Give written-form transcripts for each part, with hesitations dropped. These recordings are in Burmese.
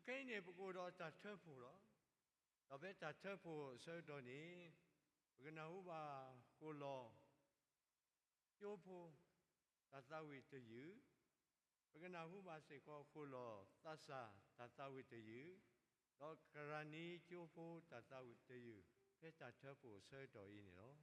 cái này bố cô đó ta thơ phụ đó đó bé ta thơ phụ sơ đó ní cái nào bà cô lo chỗ phụ ta tao vì tự giữ cái nào bà sẽ có cô lo ta sa ta tao vì tự giữ đó cái này chỗ phụ ta tao vì tự giữ bé ta thơ phụ sơ đó ý này đó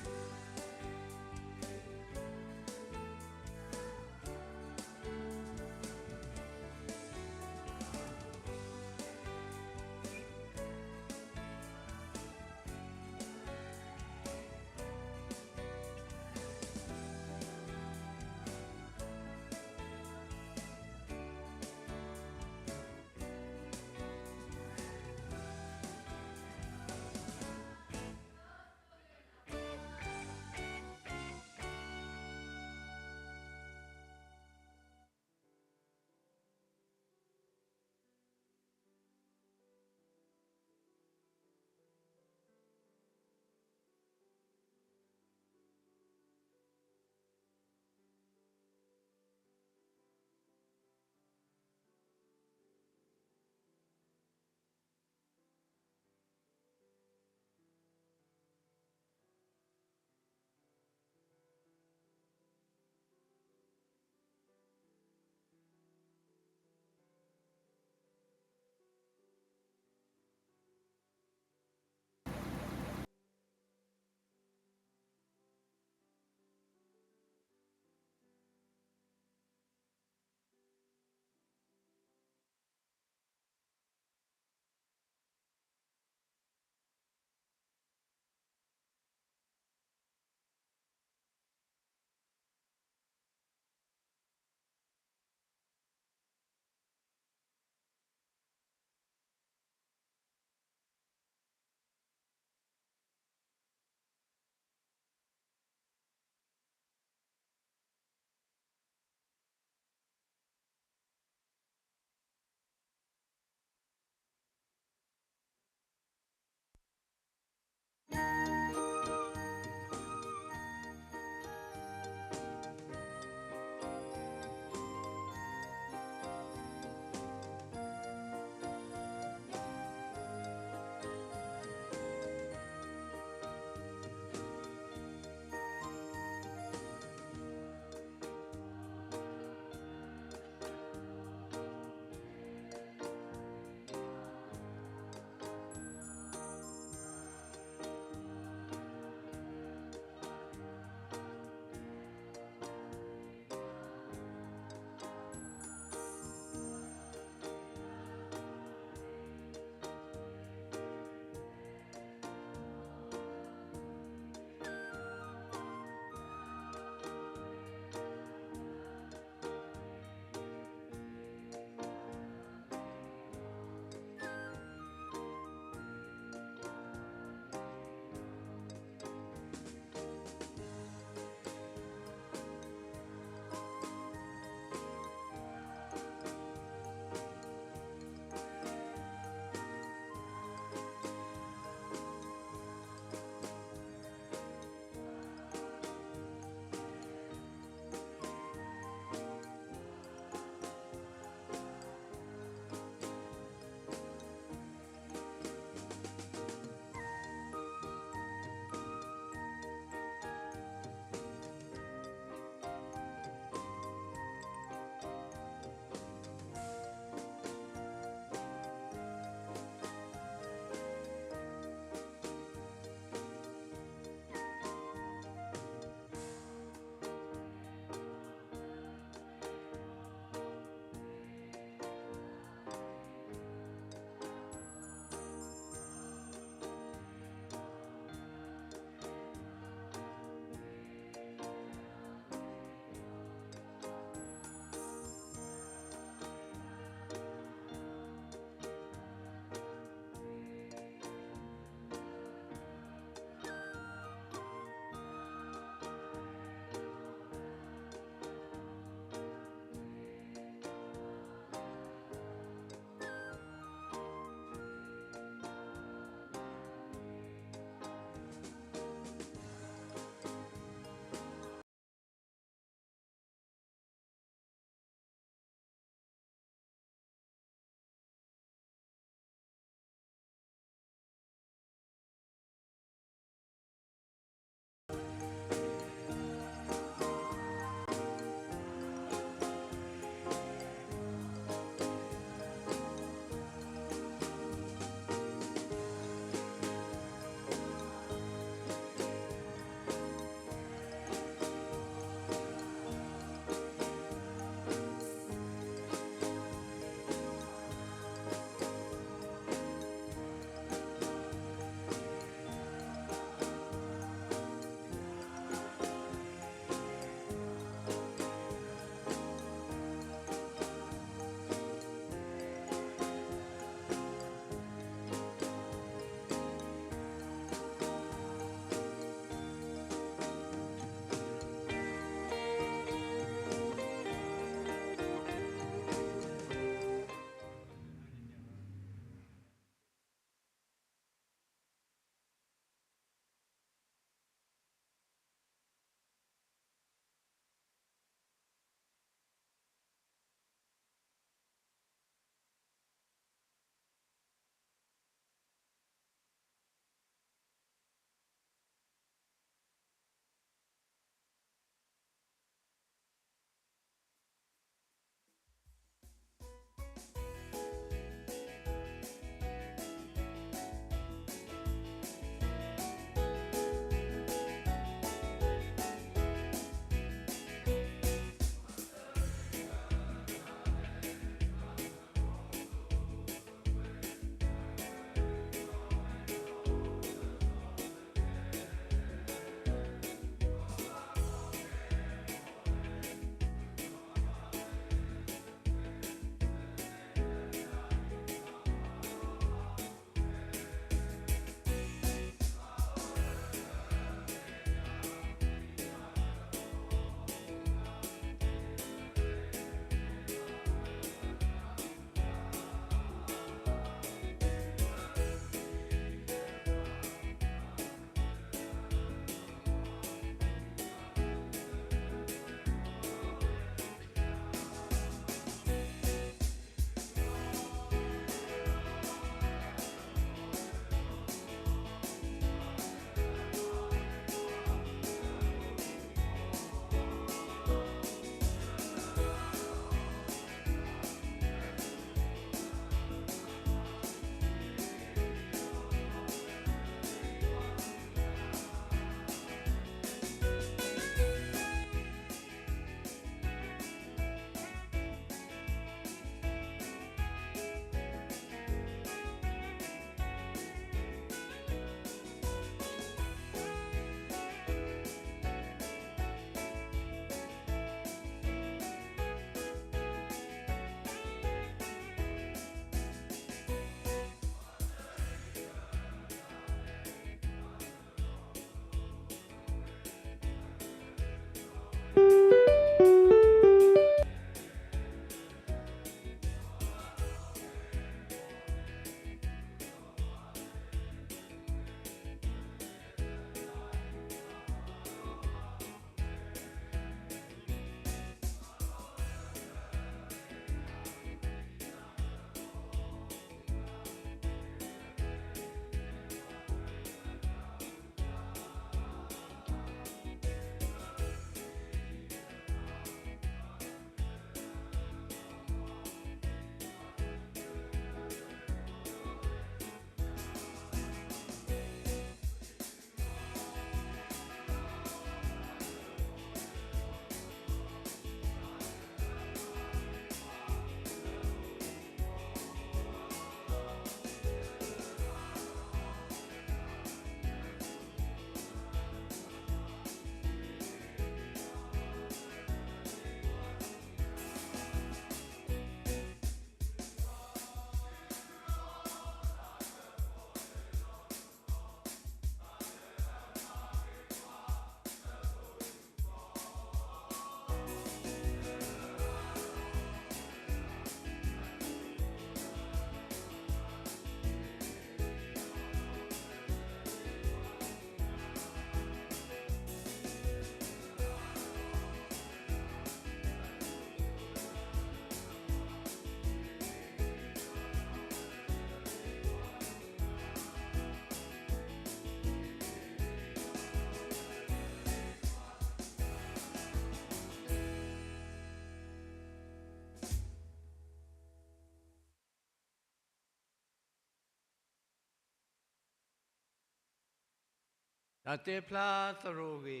ဒါတေဖလာသရိုဂေ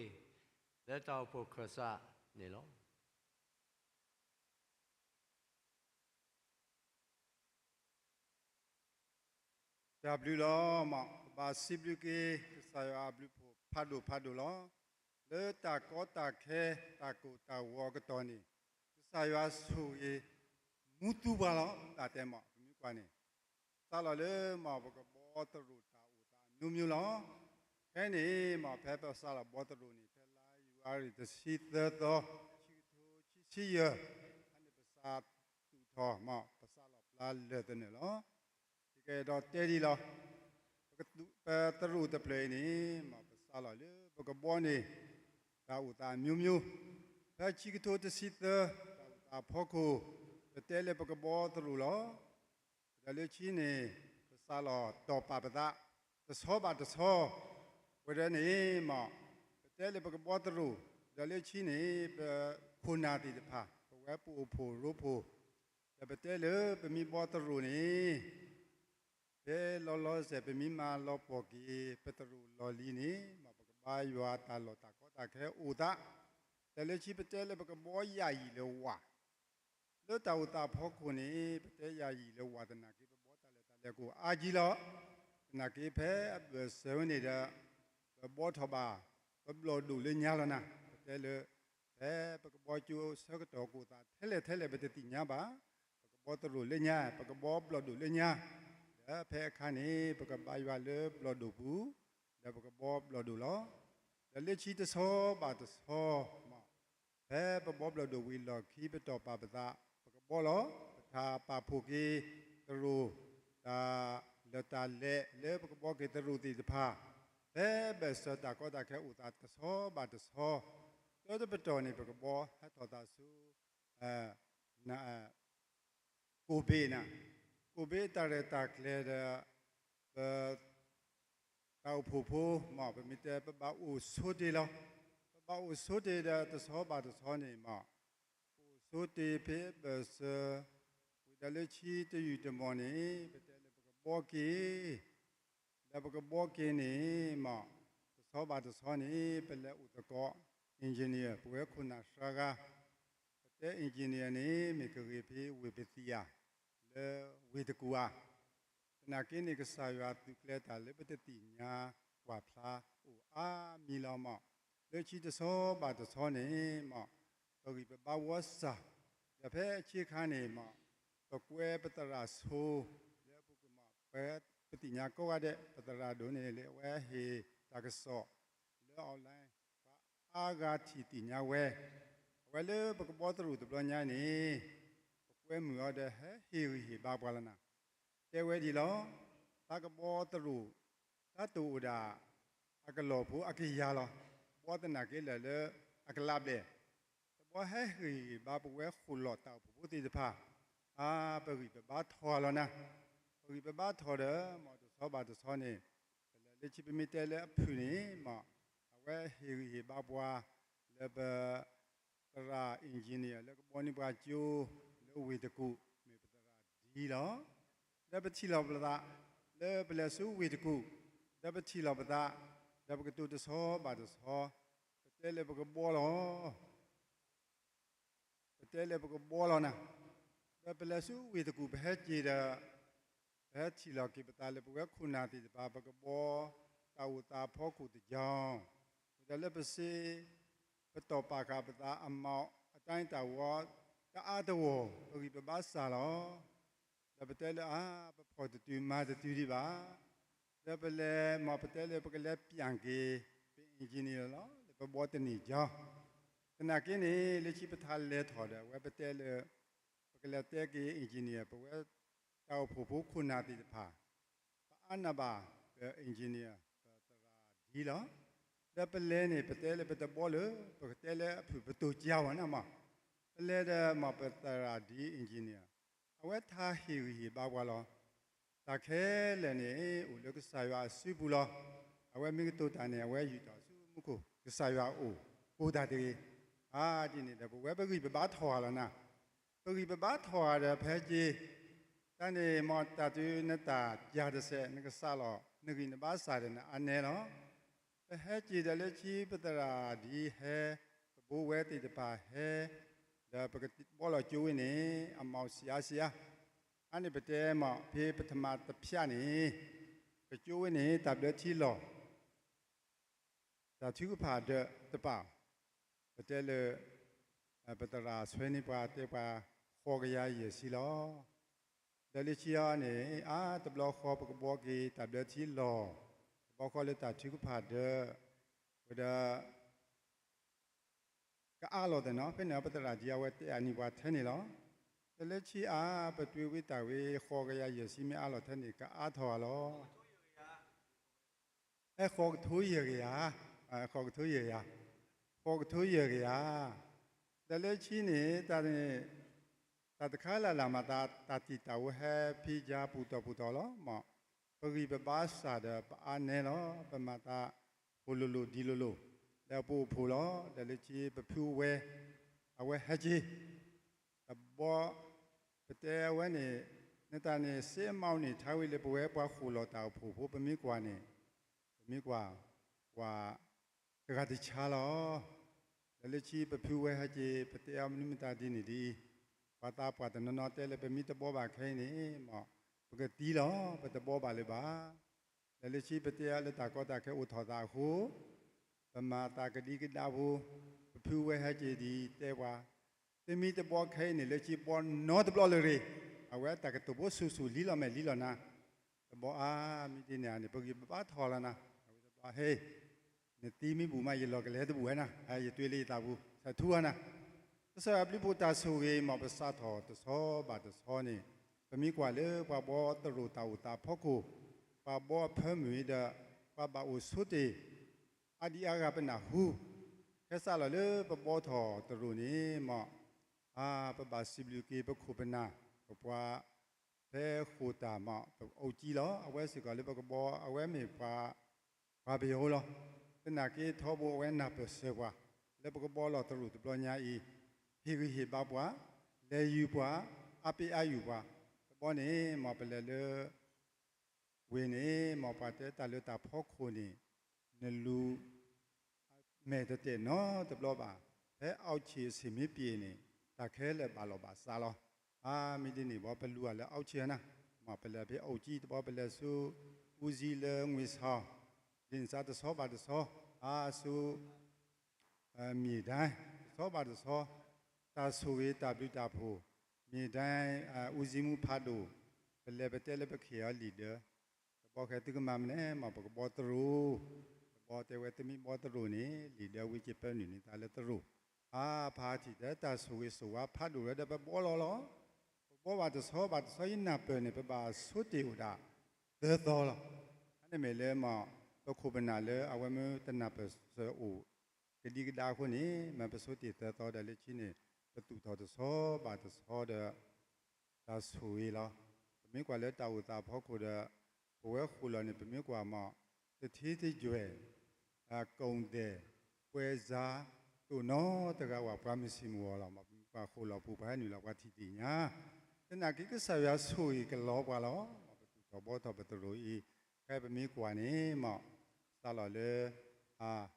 လက်တော်ဖို့ခဆနေလို့ဒါဘလူလောမဘာစီဘလူကေဆာယာဘလူဖို့ဖတ်လို့လောလေတာကောတာခဲတာကိုတာဝကတော်နေဆာယာဆူရေမူတူပါလောတာတဲမမြူကွာနေစာလောလေမဘကဘောတရူတာဦးတာမျိုးလောခဲနေမဖဲဖဆာလောဘောတရူနေဖဲလာယူအားရတစီသောချီယအနေပစာတူထောမပစာလောပလာလေတဲ့နေလောကဲတော့တဲဒီလောပတရူတပလေနေမပစာလောလေဘကဘောနေတာဦးတာမျိုးဖဲချီကတိုတစီသောတာဖို့ကိုတဲလေဘကဘောတရူလောဒါလေချီနေပစာလောတော့ပပတာတသောပါတသောဝရနေမတဲလေဘကဘောတရူဒါလေချီနေခုနာတိတဖာဝဲပူဖို့ရဖို့ဒါပတဲလေပမီဘောတရူနေဘဲလောစေပမီမာလောပေါ်ကီပတရူလောလီနေမပကဘာယွာတာလောတာကောတာခဲဥဒတဲလေချီပတဲလေဘကဘောယာယီလောဝါလောတာဥတာဖောခုနေပတဲယာယီလောဝါဒနာကေဘောတာလေကိုအာကြီးလောနာကေဖဲဆေဝနေတာဘောထဘာဘဘလောဒူလေညာလနာတဲလေဘဲပကဘောကျူဆကတော်ကိုတာထဲလေဘတတိညာပါပကဘောတရူလေညာပကဘောဘလောဒူလေညာဖဲခါနေပကဘာယွာလေဘလောဒူဘူးဒါပကဘောဘလောဒူလောဒါလေချီတသောပါတသောမဖဲပဘောဘလောဒူဝီလောခီပတော်ပါပတာပကဘောလောပထာပါဖုကေတရူဒါလတာလေပကဘောကေတရူတိတဖာဘဲဘဲစတာကောတာခဲဥတာတသောပါတသောတော့ပတော်နေပကဘောဟတ်တော်တာစုနာကိုဘေနာကိုဘေတာရတာကလေတောက်ဖို့မပမီတဲပပအိုဆိုတေလောပပအိုဆိုတေတဲ့သောပါတသောနေမအိုဆိုတေဖေဘစဝိဒလေချီတယူတမောနေပတဲလေပကဘောကီလေပကဘောကီနေမသောပါတသောနေပလေဥတကောengineer ပွဲခုနာရှာကတဲ့ engineer နေမေကရေဖေဝေပတိယာလေဝေတကူအာနာကင်းနေကစားရွာသူကလက်တာလေပတတိညာဝါဖလားအိုအာမီလောမလေချီတသောပါတသောနေမတော်ကြီးပဝါစာရဖဲအခြေခါနေမပကွဲပတရာဆိုလေပုကမပဲပတိညာကောရတဲ့ပတရာဒုနေလေဝဲဟေတာကဆောလေအွန်လိုင်းအာဂါတီတိညာဝဲလေပကဘောတရူတပညာနေပကွဲမူရတဲ့ဟေဟေဘာပွာလနာတဲဝဲဒီလောသကဘောတရူသတူဒာအကလောဘူးအကိယာလောဘောတနာကေလေလေအကလပ်လေဘောဟေဟေဘာပဝဲခုလောတောက်ဘူးတိတဖာအာပရိပဘာထော်လောနာပရိပဘာထော်တယ်မောတသောဘာတသောနေလေချိပမီတဲလေအဖူနေမောဝဲဟေဘာပွာလေဘရာအင်ဂျင်နီယာလေဘောနိဘာကျိုလေဝေတကုမေပတရာဒီလောလေပတိလောပလာလေပလဆူဝေတကုလေပတိလောပတာလေပကတူတသောဘာတသောပတဲလေပကဘောလောပတဲလေပကဘောလောနာလေပလဆူဝေတကုဘဲကြည်တာဘဲချီလောကိပတာလေပဝဲခုနာတိဘာပကဘောတာဝတာဖောကုတကြောင်းဒါလည်းပစေပတောပါကပတာအမောက်အတိုင်းတဝတအားတော်ဘဂိပဘာစာလောဒါပတဲလအာပဖို့တူမာတူဒီပါဒါပလေမပတဲလပကလေပြန်ကေအင်ဂျင်နီယာလောပဘောတနီကြောင်းတနာကင်းနေလက်ချိပထားလဲထော်တယ်ဝဲပတဲလပကလေတဲကေအင်ဂျင်နီယာပဝဲတောက်ဖို့ခုနာတိတဖာအနဘာအင်ဂျင်နီယာတရာဒီလောဒါပလဲနေပတဲလေပတဘောလေပတဲလေပတူကြောင်းနာမပလဲတဲ့မပတရာဒီအင်ဂျင်နီယာအဝဲထားဟီဟီဘာကွာလောတခဲလည်းနေဦးလကဆာရွာစုဘူးလောအဝဲမိကတူတန်နေအဝဲယူတော်စုမှုကိုကဆာရွာအိုကိုတာတေအာဒီနေတဲ့ဘဝပဂိပဘာထော်လာနာပဂိပဘာထော်ရတဲ့ဖဲကြီးတန်နေမောတတူနတာကြာတဲ့နကဆာလောနဂိနဘာစာတဲ့အနေလော ဟဲကြည်တယ်လေချီပတရာဒီဟဲဘိုးဝဲတိတပါဟဲဒါပကတိဘောလကျိုးနေအမောင်ဆရာဆရာအနေပတဲမောင်ဖေးပထမတဖြတ်နေပကျိုးနေတပ်လက်ချီလောဒါသူကဖာတဲ့တပါပတဲလေပတရာဆွေးနေပါတေပါခေါ်ကြရရစီလောဒါလေချီယာနေတဘလခေါ်ပကဘောကီတပ်လက်ချီလောဘောခေါ်လေတာသူကဖာတဲ့ဝဒကအားလို့တဲ့နော်ဖိနေပတရာကြီးအဝဲတဲ့အနိဘာထဲနေလောတလက်ချီပတွေ့ဝိတဝေခေါ်ကြရရစီမအားလို့ထဲနေကအားထော်လောခေါ်ထိုးရရခေါ်ထိုးရရခေါ်ထိုးရရတလက်ချီနေတာတခါလာမတာတီတဝဟဖိကြပူတော်လောမပရိပပါစာဒပါနေလောပမတာဟိုလိုဒီလိုแล้วปูผูล้อเดลิจีปะพูเวเอาไว้ฮะจีบ่ปะเตเวนี่นตานี่เสมาวนี่ทาวิเลปเวปะขูลอตาผูผูปะมีกว่านี่ปะมีกว่าตะกะติชาล้อเดลิจีปะพูเวฮะจีปะเตอมนิมตาดีนี่ดีปะตาปะตะนนอเตเลปะมีตะบ่บาไข่นี่หมอปะกะตีล้อปะตะบ่บาเลยบาเดลิจีปะเตเลตาก็ตาแค่อุทอตาหูปมาตากดีกิดาบูพูเวฮจีดีเตวาเตมีตะบอไข่นี่เลจีบอนนอตบลอเลยเอาไว้ตากตะบอสุลีลอแม่ลีลอนะตะบอมีติเนี่ยนี่ปกิบ้าทอแล้วนะเอาเฮ้นี่ตีมีบูมาเยลอกเลยตะบูนะอย่าตุ้ยเลยตาบูสะทัวนะก็สะบลิปูตาสุเกมาภาษาทอตะซอบาตะซอนี่ปมีกว่าเลยปะบอตะรูตาอุตาพ่อกูปะบอเพิ่มมีดะปะบาอุสุติอาดีอากาเป็นนาหูแค่สาละเลยปะบอทอตรูนี้มอปะบาสิบลูกีปะคูเป็นนาปะปวาเพคูตามอปะโอจีล้อเอาไว้สิกอเลยปะกบอเอาไว้มีปาเบียวล้อเป็นนากีทอบัวไว้นาเปเสวะแล้วปะกบอล้อตรูตะปลญาอีฮีกิฮีบาบัวเลยูบัวอาปิอายูบัวปะบอนี่มอเปเลเลเวนี่มอปาเตตาเลตาพ่อคูนี่นลูแม่ตะเตเนาะตะบลอบาแพ้เอาเชียสิมีปีนี่ตะแค่เลยบาลอบาซาลอมีดินี่บ่เปลัวแล้วเอาเชียนะมาเปลเปเอาจีตบ่เปลซูอูซีเลงวิซาดินซาตะซอบาตะซอซูมีได้ซอบาตะซอตาซูเวตาบิตาโพมีได้อูซิมูพาโดเปลเปเตเลเปเขียลีเดอร์บ่แค่ตึกมามแน่มาบ่บ่ตรูบอเตเวตมีบอตรูนี่ลีเดียวิจิเปนี่นี่ตาเลตรูพาที่แต่ตาสุวิสุวาพัดดูแล้วเดบบ่ลอบ่ว่าจะซอบาซอยนาเปนี่เปบาสุติอุดาเดตอลอันนี้เมเลมาตะคุบนาเลอเวมตนาเปเสอูกดีกดาคนนี้มันเปสุติเตตอเดเลชินี่ประตูทอตะซอบาตะซอเดตาสุวิลอมีกว่าเลตาอุตาพอคุเดบเวคุลนี่เปมีกว่ามาตะทีที่จวยกงเดเวซาตุโนตะกะว่าพรามิสิมัวเรามาปาโคลาปูพานี่เราว่าที่ติญาตะนากิกะสายาสุยกะลอบาลอมาปตุตอบ่ตอปตโรอีแค่ปมีกว่านี่มาซาลอเล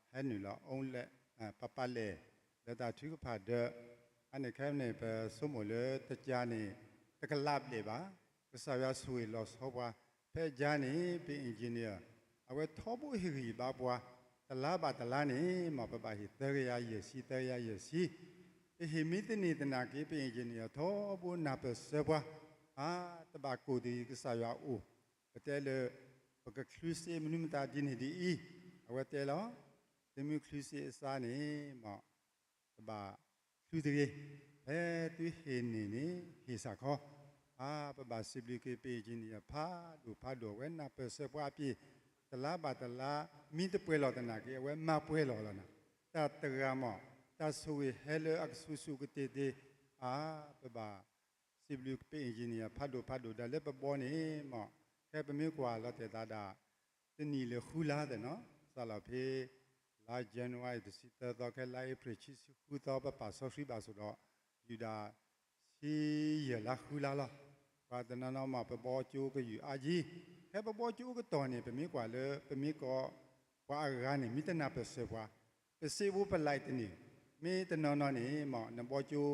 แฮนี่ละองเลปะปะเลแล้วตาทุกพาเดอันนี้แค่นี่เปสมุเลตะจานี่ตะกะลาบเลบากะสายาสุยลอซอว่าเพจานี่เป็นอินจิเนียร์เอาไว้ทอบุฮิริบาบัวตลาบาตลานี่มาปะบาฮิเตรยาเยซีเตรยาเยซีฮิมิตนี่ตนากีเป็นอินจิเนียร์ทอบุนาเปเสบัวตบากูดีกษายาอูปะเตเลปะกะคลุซีมนุมตาดินฮิดีอีเอาไว้เตลอเตมิคลุซีซานี่มาตบาคลุดีเฮตุเฮนี่ฮิสาคอปะบาสิบลิเกเปจิเนียพาดูเวนาเปเสบัวปีตลาบาตลามีตะป่วยหลอตนาเกเวมาป่วยหลอแล้วนะตาตะมอตาสุยเฮเลอักสุกเตเตปะบาสิบลิเปอินจิเนียพาดูดาเลปะบอนี่มอแค่ปะมีกว่าละเตตาดาตนีเลคูลาเดเนาะซาลาเพลาเจนวายตสิตตอแค่ลาเอพริชิสคูตอปะปาซอฟรีบาสุดอยูดาซีเยลาคูลาลอว่าตนานามาปะบอจูก็อยู่อาจีแค่ปะบอจูก็ตอนนี้ปะมีกว่าเลยปะมีก็ป ပွားကနေမိတနာပစေပွားပစေဘူးပလိုက်တနေမေတနောနောနေမောနဘောကျို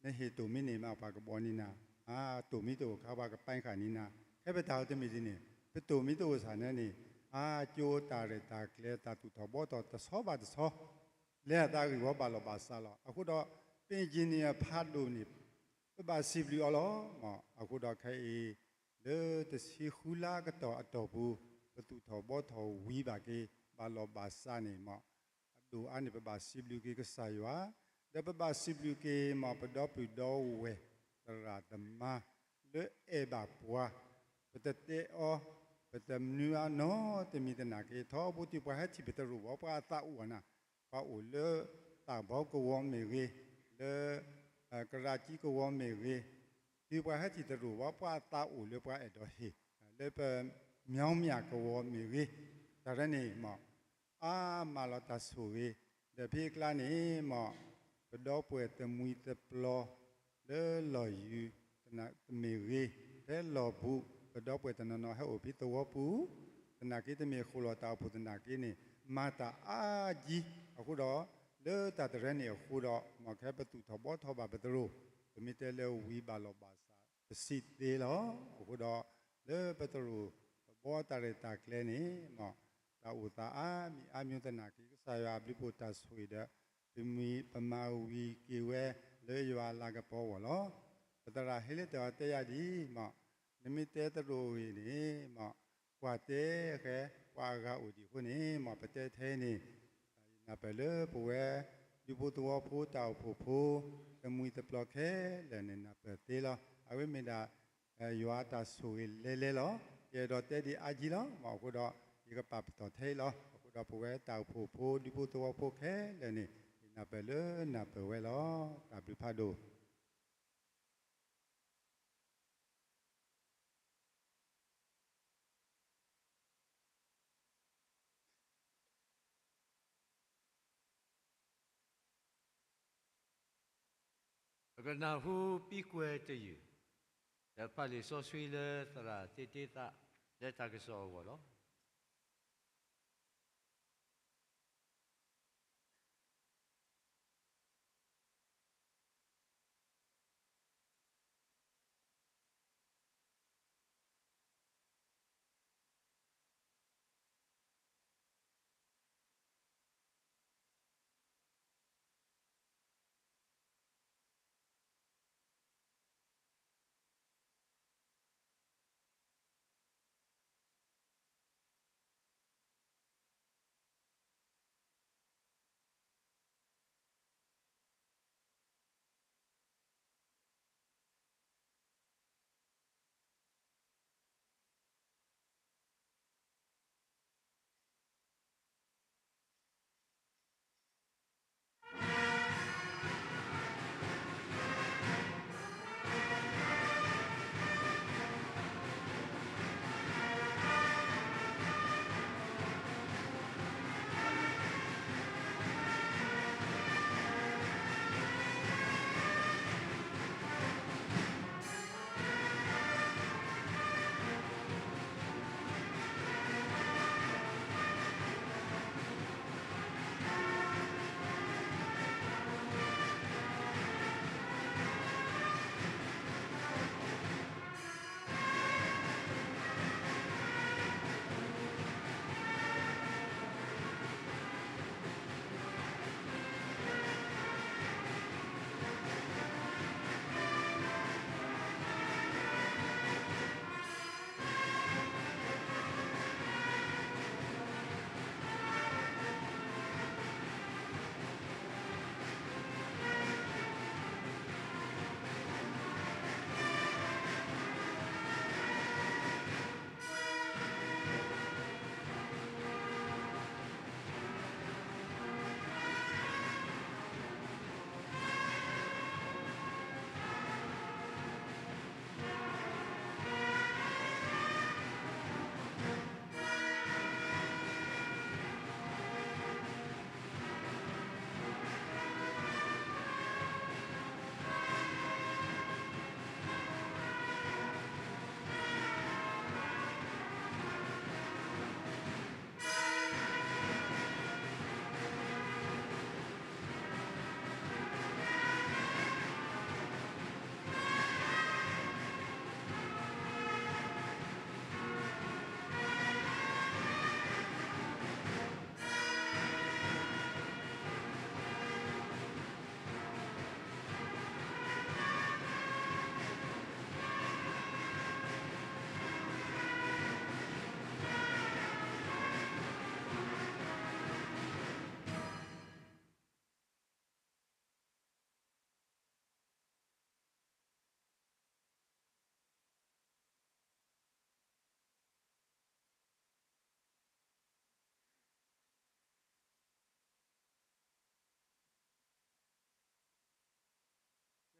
နေဟေတုမိနေမှာပါကပေါ်နီနာအာတုမိတုခါပါကပိုင်ခါနီနာခဲပတာတမိဒီနေပတုမိတုဆာနေနေအာကျိုတာရတာကလေတာတူတော်ဘောတော်တဆောပါတဆောလဲတာကြီးဘောပါလောပါဆာလောအခုတော့ပင်ဂျင်နီယာဖတ်လို့နေပပစီဘလီအလောမောအခုတော့ခဲလေတစီခူလာကတော့အတော်ဘူးပတူတော်ဘောတော်ဝီပါကေဘာလောပါဆာနေမောดูอันนี้เป็นบาสิบลูกก็ใส่ว่าเดี๋ยวเป็นบาสิบลูกมาประดอปิดอเวตราดมาเลือเอบาปัวเป็นเตอเป็นเตมือโนแต่มีแต่หนักท้อบุตรไปให้ที่เป็นตรูว่าป้าตาอ้วนนะป้าอ้วนเลือตาบอกก็วอมเมรีเลือกระดาษจีก็วอมเมรีที่ไปให้ที่ตรูว่าป้าตาอ้วนเลือป้าเอดอเฮเลือเป็นเมียวเมียก็วอมเมรีแต่ละนี่มามาลตัสหุยเดพิกลานีหมอปดอป่วยตะมุยตะปลอเลลอยอยู่ตนะตะเมรีเลลอบุปดอป่วยตะนนอให้โอพิตวปูตนะกิตะเมคุลอตาปุตนะกินี่มาตาอาจีအခုတော့လေတတရနေခုတော့မခဲပတူထဘောထဘာပတရုတမီတဲလေဝီဘာလောပါစာပစီသေးလောအခုတော့လေပတရုဘောတရတာကလဲနေမောတာဥတာအာမြုတနာကိဆာယအပလိပုတဆွေတဲ့ပမီပမာဝီကေဝဲလေရွာလာကပေါ်ဝလောပတရာဟေလက်တော်တဲရဒီမနမိတဲတရိုဝီနေမကွာတဲခဲကွာကဥဒီခုနေမပတဲသေးနေနာပလေပဝဲဒီပုတဝဖိုးတောက်ဖိုးတမွေတပလခဲလည်းနေနာပတဲလောအဝိမေတာရွာတာဆွေလဲလဲလောကျေတော့တဲဒီအာကြီးလောမဟုတ်တော့ဒီကပပတော်သေးလောအခုတော့ပွဲတောက်ဖို့ဒီဖို့တော့ဖို့ခဲလည်းနေနာပလေနာပဝဲလောတာပြဖတ်တော့ကနာဟုပိကွဲတည်းရပါလေဆောဆွေလေသရာတေတေတာလက်တာကစောဘောလော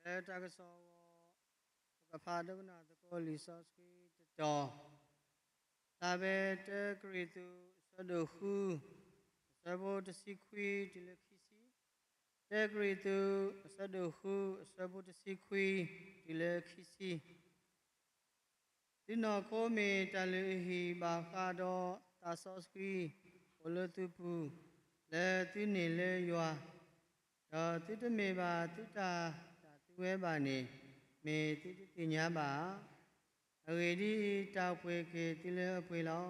လဲတာကစောပကဖာဒကနာတကောလီဆောစကီတောတာဘေတကရီတူဆဒခုဆဘောတစီခွီဒီလခီစီတကရီတူဆဒခုဆဘောတစီခွီဒီလခီစီဒီနောခိုမီတလူဟီဘာခါဒောတာဆောစကီဝလတုပူလဲသူနေလဲရွာတော့သူတမေပါသူတာသူဝဲပါနေမေသူတညာပါအဝေဒီတောက်ဖွေကေတိလဲအဖွေလော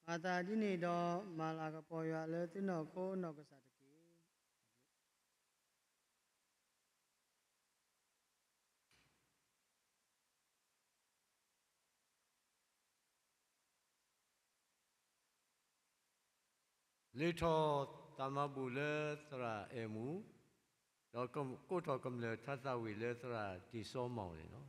မာတာဒီနေတော့မာလာကပေါ်ရွာလဲသူနောခိုနောကစားတကေ လေထောတမဘူလေသရာအမှုတော့ကိုထောကမ္လေထသဝီလေသရာဒီစောမောင်လေနော်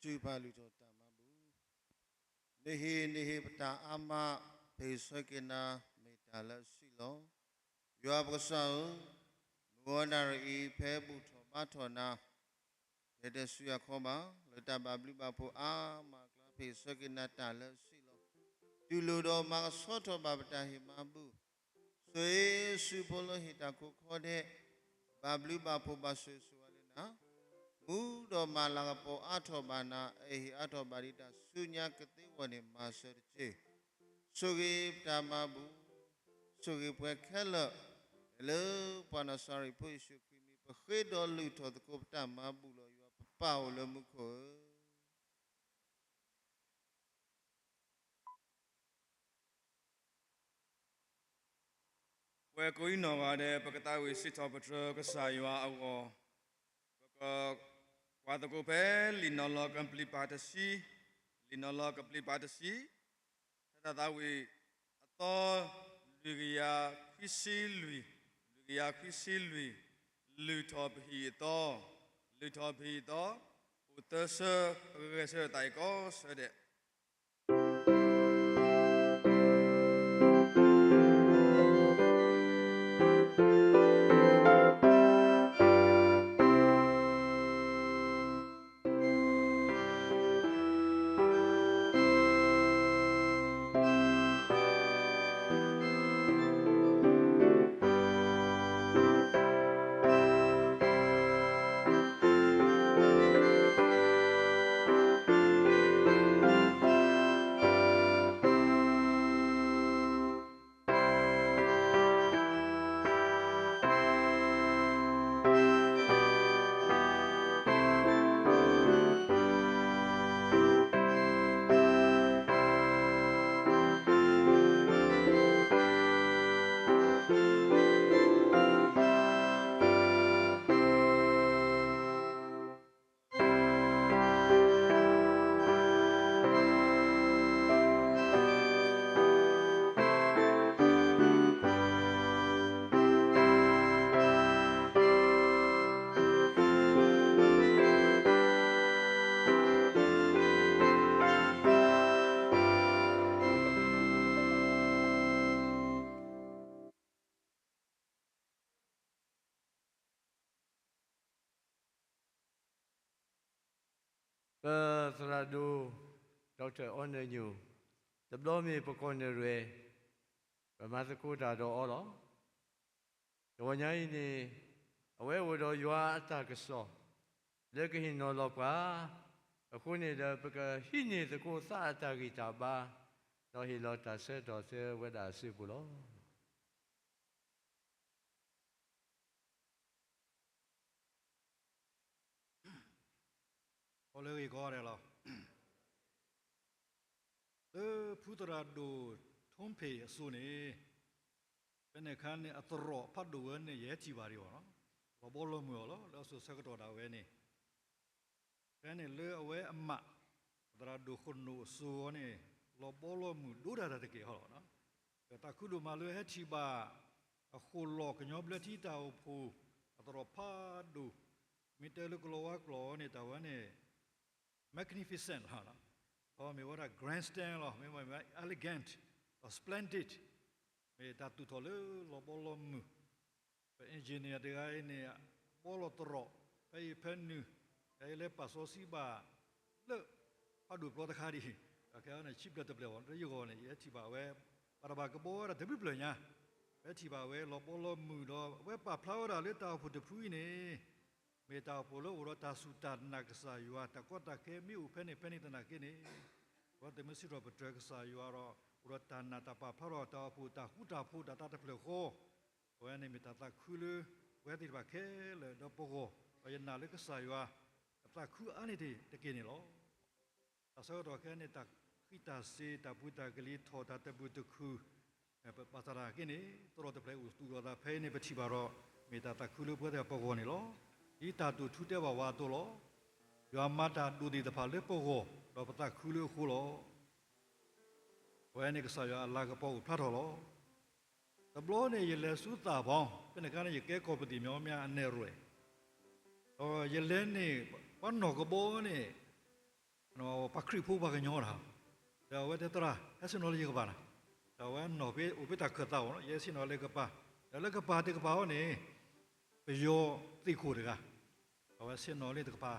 ကျွေးပါလူတော်တမဘူးနေဟေပတာအမဖေဆွေကနာမေတ္တာလရှိလောယောပကဆောမောနာရီဖဲဘူးထောမထောနာဒေတဆုရခောပါလတဘဘလူဘဖို့အာမကလာဖေဆွေကနာတာလရှိလောဒူလိုတော်မဆောထောဘပတာဟိမဘူးဆွေစုဖို့လဟိတာကိုခေါ်တဲ့ဘဘလူဘဖို့ပါဆွေဆွေလေနာ မူတော်မာလာကပေါ်အထောဘာနာအေဟိအထောပါရိတာဆုညာကတိဝနေမာဆရချေဆုဂေတမဘူးဆုဂေပွဲခဲလလေပနာစရိဖွေရှုခီမီပခေတော်လူတော်တကုပတမဘူးလောယောပပဝလမှုခော ဝဲကိုင်းနော်ပါတဲ့ပကတဝေစစ်တော်ပထရကစားရွာအောပကဝါတကိုပဲလီနော်လောကမ်ပလီပါတစီလီနော်လောကမ်ပလီပါတစီသတတဝေအတော်လူကရခီစီလူကရခီစီလူတော်ဘီတော်လူတော်ဘီတော်ဥတဆရစတိုင်ကောဆတဲ့ သရဒူဒေါက်တာအော်နေညူတဘလို့မြေပကွန်နေရယ်ဗမာစကူတာတော့အော်တော့ဒဝညာကြီးနေအဝဲဝတော်ရွာအတကစောလက်ကဟင်နော်လောက်ပါအခုနေတဲ့ပကဟိနေစကူစာအတဂီတာပါတော့ဟီလောတာဆေတော်ဆေဝဒစီပူလော ဟောလေကောရလားဖူတရာဒိုထုံးဖေအစုနေဘယ်နဲ့ခန်းနဲ့အတရောဖတ်ဒိုဝဲနဲ့ရဲချီပါရောနော်ဘောလုံးမျိုးလောလောဆိုစကတော်တာဝဲနေဘယ်နဲ့လေအဝဲအမတရာဒိုခွန်နိုဆိုနေလောဘောလုံးမျိုးဒူတာတကေဟောနော်တာခုလိုမလွဲဟချီပါအခုလောကညောဘလက်တီတာဖူအတရောဖတ်ဒိုမီတဲလကလောဝကလောနေတာဝဲနေ magnificent ဟာလားဟောမေဝရ grandstand လောမေမ elegant splendid မေတာတူတော်လေလောဘောလုံးမူအင်ဂျင်နီယာတွေကနေဘောလတော်ပဲဖန်နူအဲလေပါဆိုစီဘာလေဖတ်ดูပရိုတခါဒီအခါနဲ့ chip တဲ့ပလေဝန်ရယောနဲ့ရတီပါဝဲပါရဘာကဘောရတပိပလညာပဲတီပါဝဲလောဘောလုံးမူတော့ဝဲပါဖလာဝရလေတာဖို့တဖူးနေမေတာပိုလိုရတာဆူတာနကဆာယွာတကောတကေမီဥဖဲနေဖဲနေတနာကိနေဝတ်တမစီရောပထရကဆာယွာရောရတနာတပါဖရောတာဖူတာခုတာဖူတာတပလေခောဝဲနေမေတာတခုလဝဲတိပါခဲလေတော့ပိုကိုဝဲနာလေကဆာယွာတခုအနေတကိနေလောအစောတော့ခဲနေတာခိတာစေတပူတာကလေးထောတာတပူတခုပါစရာကိနေတော်တပလေဥတူတော်တာဖဲနေပတိပါရောမေတာတခုလပွဲတဲ့ပိုကိုနေလောဒီတာတူထူတဲ့ဘဝတော့လောယောမတာတူဒီတဖာလေပိုကိုတော့ပတခုလခုလောဝဲနေကဆာယအလာကပေါ့ဖတ်တော်လောတဘလို့နေရလေစုတာပေါင်းပြနကနေရကဲကောပတိမြောများအနေရွယ်ရလဲနေပန်နောကဘောနေနော်ပခရိဖို့ဘာကညောတာဒါဝဲတဲ့တရာအစနော်လေးကပါလားဒါဝဲနော်ဘေဥပတခတောနော်ရဲစနော်လေးကပါဒါလည်းကပါတဲ့ကပါနေပယောတိခိုတကဒါဝဲစနော်လေးတကပါ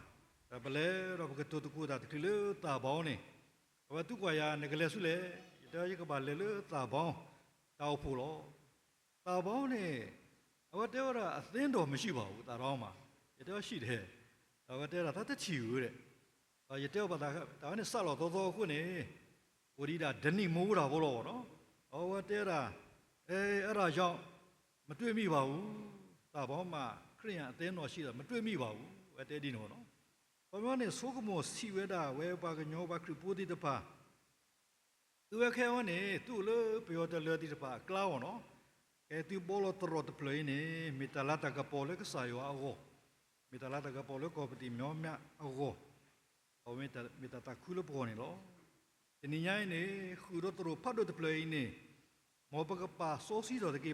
ဒါဘလဲတော့ဘကတူတကူတာတကလေတာပေါင်းနေဒါဝဲသူကွာရငကလေးဆုလေဒါရကပါလေတာပေါင်းတောက်ဖို့လောတာပေါင်းနေအဝတဲရအသင်းတော်မရှိပါဘူးတာတော်မှာရတဲ့ရှိတယ်ဒါဝဲတဲရသတ်ချီဦးတဲ့ရတဲ့ဘာသာဒါနဲ့ဆက်လို့တော်ခုနေဝရိဒဒဏိမိုးတာဘောလို့နော်အဝတဲရအဲ့ဒါကြောင့်မတွေ့မိပါဘူးတာပေါင်းမှာခရိယံအသင်းတော်ရှိတာမတွေ့မိပါဘူးဝဲတဲဒီနော်ဘာမှနဲ့ဆိုကမောစီဝဲတာဝဲပါကညောပါခရပိုတိတပါသူဝဲခဲဝနေသူ့လို့ပြောတယ်လေဒီတပါကလောင်းနော်ကဲသူဘောလို့တော်တပလိနေမီတလာတကပေါ်လေကဆာယောအောမီတလာတကပေါ်လေကောပတိမြောမြအောအဝမီတတာခုလပေါ်နေလောဒီညိုင်းနေခူရတရဖတ်တော့တပလိနေမောပကပါဆိုစီတော့တကိ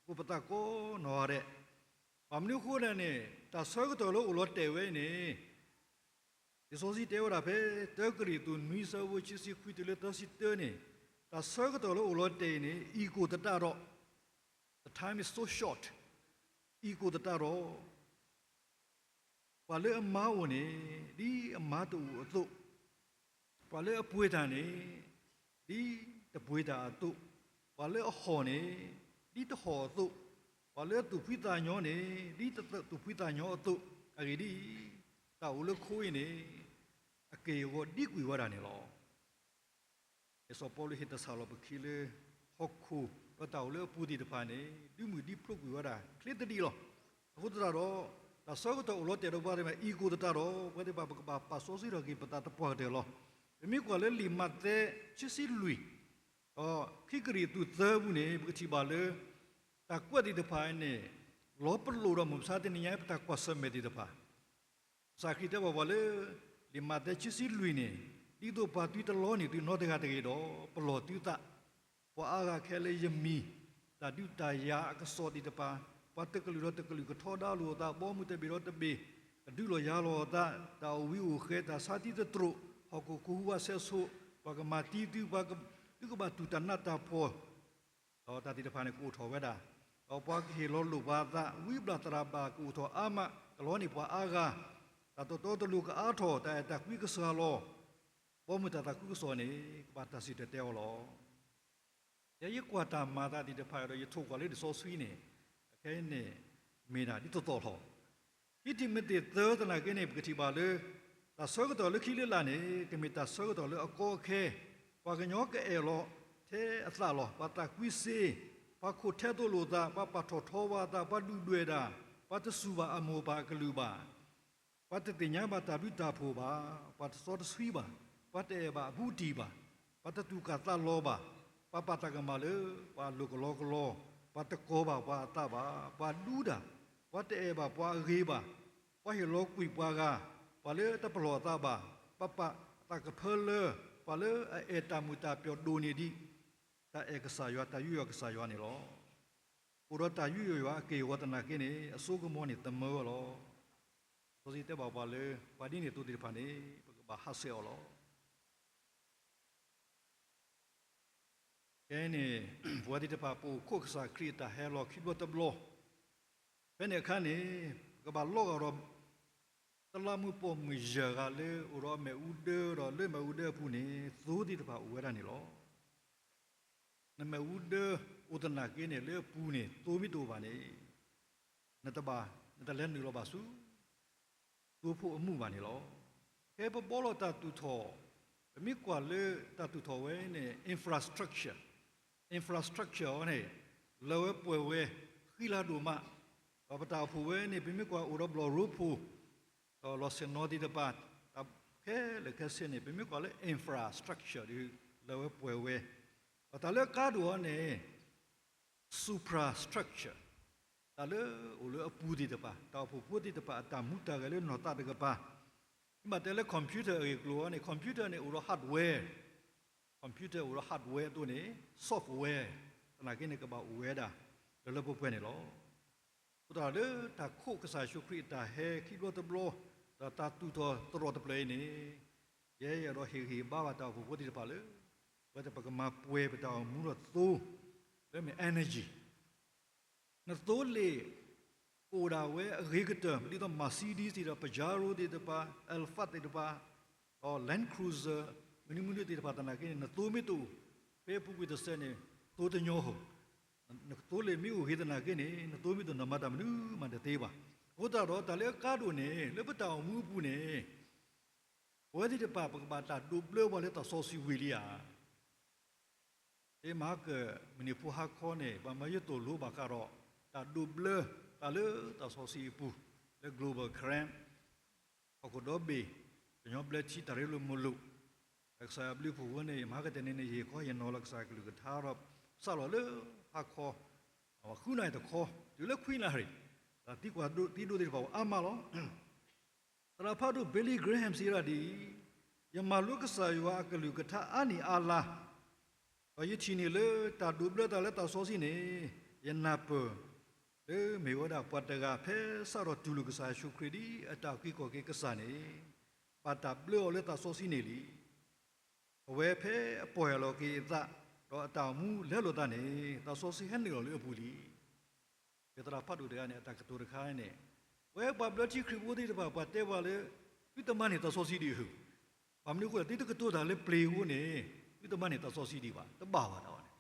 ကိုပတာကိုနော်ရဲအမနုခုနဲ့တာဆောကတော်လို့ဥလို့တဲဝဲနေဒီဆိုစီတဲဝရဖဲတဲကရီတူနွီဆဝချီစီခွီတလေတစီတဲနေတာဆောကတော်လို့ဥလို့တဲနေအီကိုတတတော့ the time is so short အီကိုတတတော့ဘာလဲအမားဝင်နေဒီအမားတူအတုဘာလဲအပွေးတန်နေဒီတပွေးတာအတုဘာလဲအဟော်နေဒီတဟော်အတုဘာလဲတူဖိတာညောနေဒီတူဖိတာညောအတုအဂီဒီတာဦးလခိုးနေအကေဝဒီကွေဝရနေလောအစောပေါ်လိဟစ်တဆာလဘခီလေဟော့ခုပတာဦးလပူဒီတဖာနေဒီမူဒီပလုကွေဝရခလစ်တီလောအခုတရတော့ဒါဆောကတော့လောတေတော့ပါတယ်မအီကိုတတော့ဘယ်တပါပါဆိုစီရကိပတာတပေါ်တယ်လောမိကွာလေလီမတ်တဲ့ချစ်စီလူအော်ခိကရီတူသဘူးနေဘတိပါလေတကွက်ဒီတဖာနေလောပလူရမုစားတဲ့ညပတကွာစမေဒီတဖာစာခိတဲ့ဘာလေလီမတ်တဲ့ချစ်စီလူနေဒီတော့ပါတူတလောနေတူနောတကတကေတော့ပလောတူတာပွာအားကခဲလေယမီတာဒူတာယာကစောဒီတဖာပတ်တကလူရတကလူကထောဒါလူတာဘောမှုတဘီရတဘီဒူလိုယာလိုတာတာဝီဦးခဲတာစာတိတထရဟောကိုကူဝါဆဲဆိုပကမာတီတူပကဒီကဘတူတနတာဖောတော့တာတိတဖာနေကိုထောဝဲတာတော့ပွားခေလောလူဘာသာဝိဘလတရာဘာကိုထောအာမကလောနီပွားအာဂါတာတော်တလူကအာထောတာတကွိကဆာလောဘောမှုတတကုစောနေဘာတာစီတဲောလောရကွာတာမာတာတိတဖာရရထုတ်ကလေးစောဆွီးနေခဲနေမေနာဒီတော်တော်ဟိတိမတေသောတနာကနေပကတိပါလေတာဆောကတော်လခိလလာနေကမေတာဆောကတော်လအကောခဲပကညောကအဲလောသေအသလောပတာကွိစေပခုထဲတော်လို့တာပပထောထောဝတာပဒုတွေတာပတဆူပါအမောပါကလူပါပတတိညာပါတာဘိတာဖိုပါပတစောတဆွီပါပတေပါဘူးတီပါပတတုကသလောပါပပတကမလေပါလုကလောကလောပတကောပါပါတာပါပါဒူးတာပတေပါပွားရေးပါပွားဟီလောကွီပွားကပါလေတပလောတာပါပပတကဖလေပါလေအေတမူတာပြောဒိုနေဒီတာအေကဆာယောတာယူယောကဆာယောနေလောပူရတာယူယောအကေဝတနာကိနေအစိုးကမောနေတမောလောဆိုစီတဲ့ပါလေပါဒီနေတူဒီဖာနေဘာဟာဆေေလော Kene buat di depan pu kok sa krita hello kiblo tablo. Pene kane kabalo karo telamu po mujaga le uro me ude ro le me ude pu ni tu di depan uera ni lo. Na me ude utana kene le pu ni tu mi tu ba ni. Na taba na talen ni lo basu. Tu pu mu ba ni lo. Ke po bolo ta tu tho. Mi kwa le ta tu tho we ni infrastructure เนี่ยเราป่วยเว้ขี้ลาดูมาพอปตาผู้เว้เนี่ยเป็นไม่กว่าอุรบลรูผู้ก็ลอเซนนอดีตบาทแต่แค่เลยแค่เส้นเนี่ยเป็นไม่กว่าเลย infrastructure ที่เราป่วยเว้แต่เลือกการดูเนี่ย suprastructure แต่เลือกอุรผู้ดีตบาทแต่ผู้ดีตบาทแต่มุตตะกันเลยนอตาดีตบาทมาแต่เลือกคอมพิวเตอร์อีกลัวเนี่ยคอมพิวเตอร์เนี่ยอุรฮาร์ดแวร์คอมพิวเตอร์อุรฮาร์ดแวร์ตัวนี้ซอฟต์แวร์ตอนนี้ก็บอกแวร์ด่าแล้วเราพูดเนี่ยหรออุตส่าห์เด้อถ้าโคกษาชุกรีตาเฮคิดว่าตบโลแต่ตาตุตัวตรอตบเลยนี่เย่เราเฮบ้าว่าตาผู้ที่จะไปเลยว่าจะไปก็มาป่วยไปตามูลตู้แล้วมี energy นั่นตัวเลยกูด่าเว้เรียกเติมที่ต้องมาซีดีที่เราปจารุที่จะไปอัลฟาที่จะไปอ๋อแลนด์ครูเซอร์มันนี่มันที่จะไปตอนนั้นนั่นตัวไม่ตัวเป้ผู้ที่จะเสนอตัวจะโย่นักตัวเลยมีอุหิตนาเกนี่นักตัวมีตัวน้ำมันดำนู้มันจะเทบะโอ้ตาเราแต่เลี้ยการดูเนี่ยเลี้ยปตามูปูเนี่ยวันที่จะป่าปกบาตาดูเลี้ยววันเลี้ยตาโซซิวิลียมาเกมันนี่ผู้ฮักข้อเนี่ยบางมาเยอะตัวรู้บาการอตาดูเลี้ยตาเลี้ยตาโซซิปูเลี้ย global crime เขาก็ดอบบีเป็นยอบเลี้ยชีตาเรื่องมุลุรักษาบลิผู้วันเนี่ยมาก็แต่เนี่ยเยข้อยันนอรักษาก็เลยก็ท้ารับสารเลี้ยฮักข้อว่าคุณนายตะข้ออยู่เลี้ยคุยน่ะเหรอแต่ที่กว่าดูที่ดูที่เขาอามาล้อแต่เราพอดูเบลลี่เกรแฮมซีราดียังมาลูกสาวว่าก็เลยก็ท้าอันนี้อาลาว่ายี่ทีนี่เลยตาดูเบลตาเลี้ยตาโซซีนี่ยันนับไม่ว่าดาปัตตากาเพสารตุลุกสายชุกรีดีอัตตาคิโกเกกษานี่ปัตตาเบลเลี้ยตาโซซีนี่ลีเวเพป่วยเรากีตาเราตามูเลี้ยโลตานี่ตาโซซีเห็นนี่เราเลี้ยบุรีเวลาพัดดูเดือนเนี่ยตากระตุกข้าเนี่ยเวบาบลที่คริบูดีแบบปัตเตวาเลยวิตามันนี่ตาโซซีดีหูบางทีก็ที่ตะกระตุกตาเลยเปลี่ยวเนี่ยวิตามันนี่ตาโซซีดีว่าตะบ้าว่าตาเนี่ย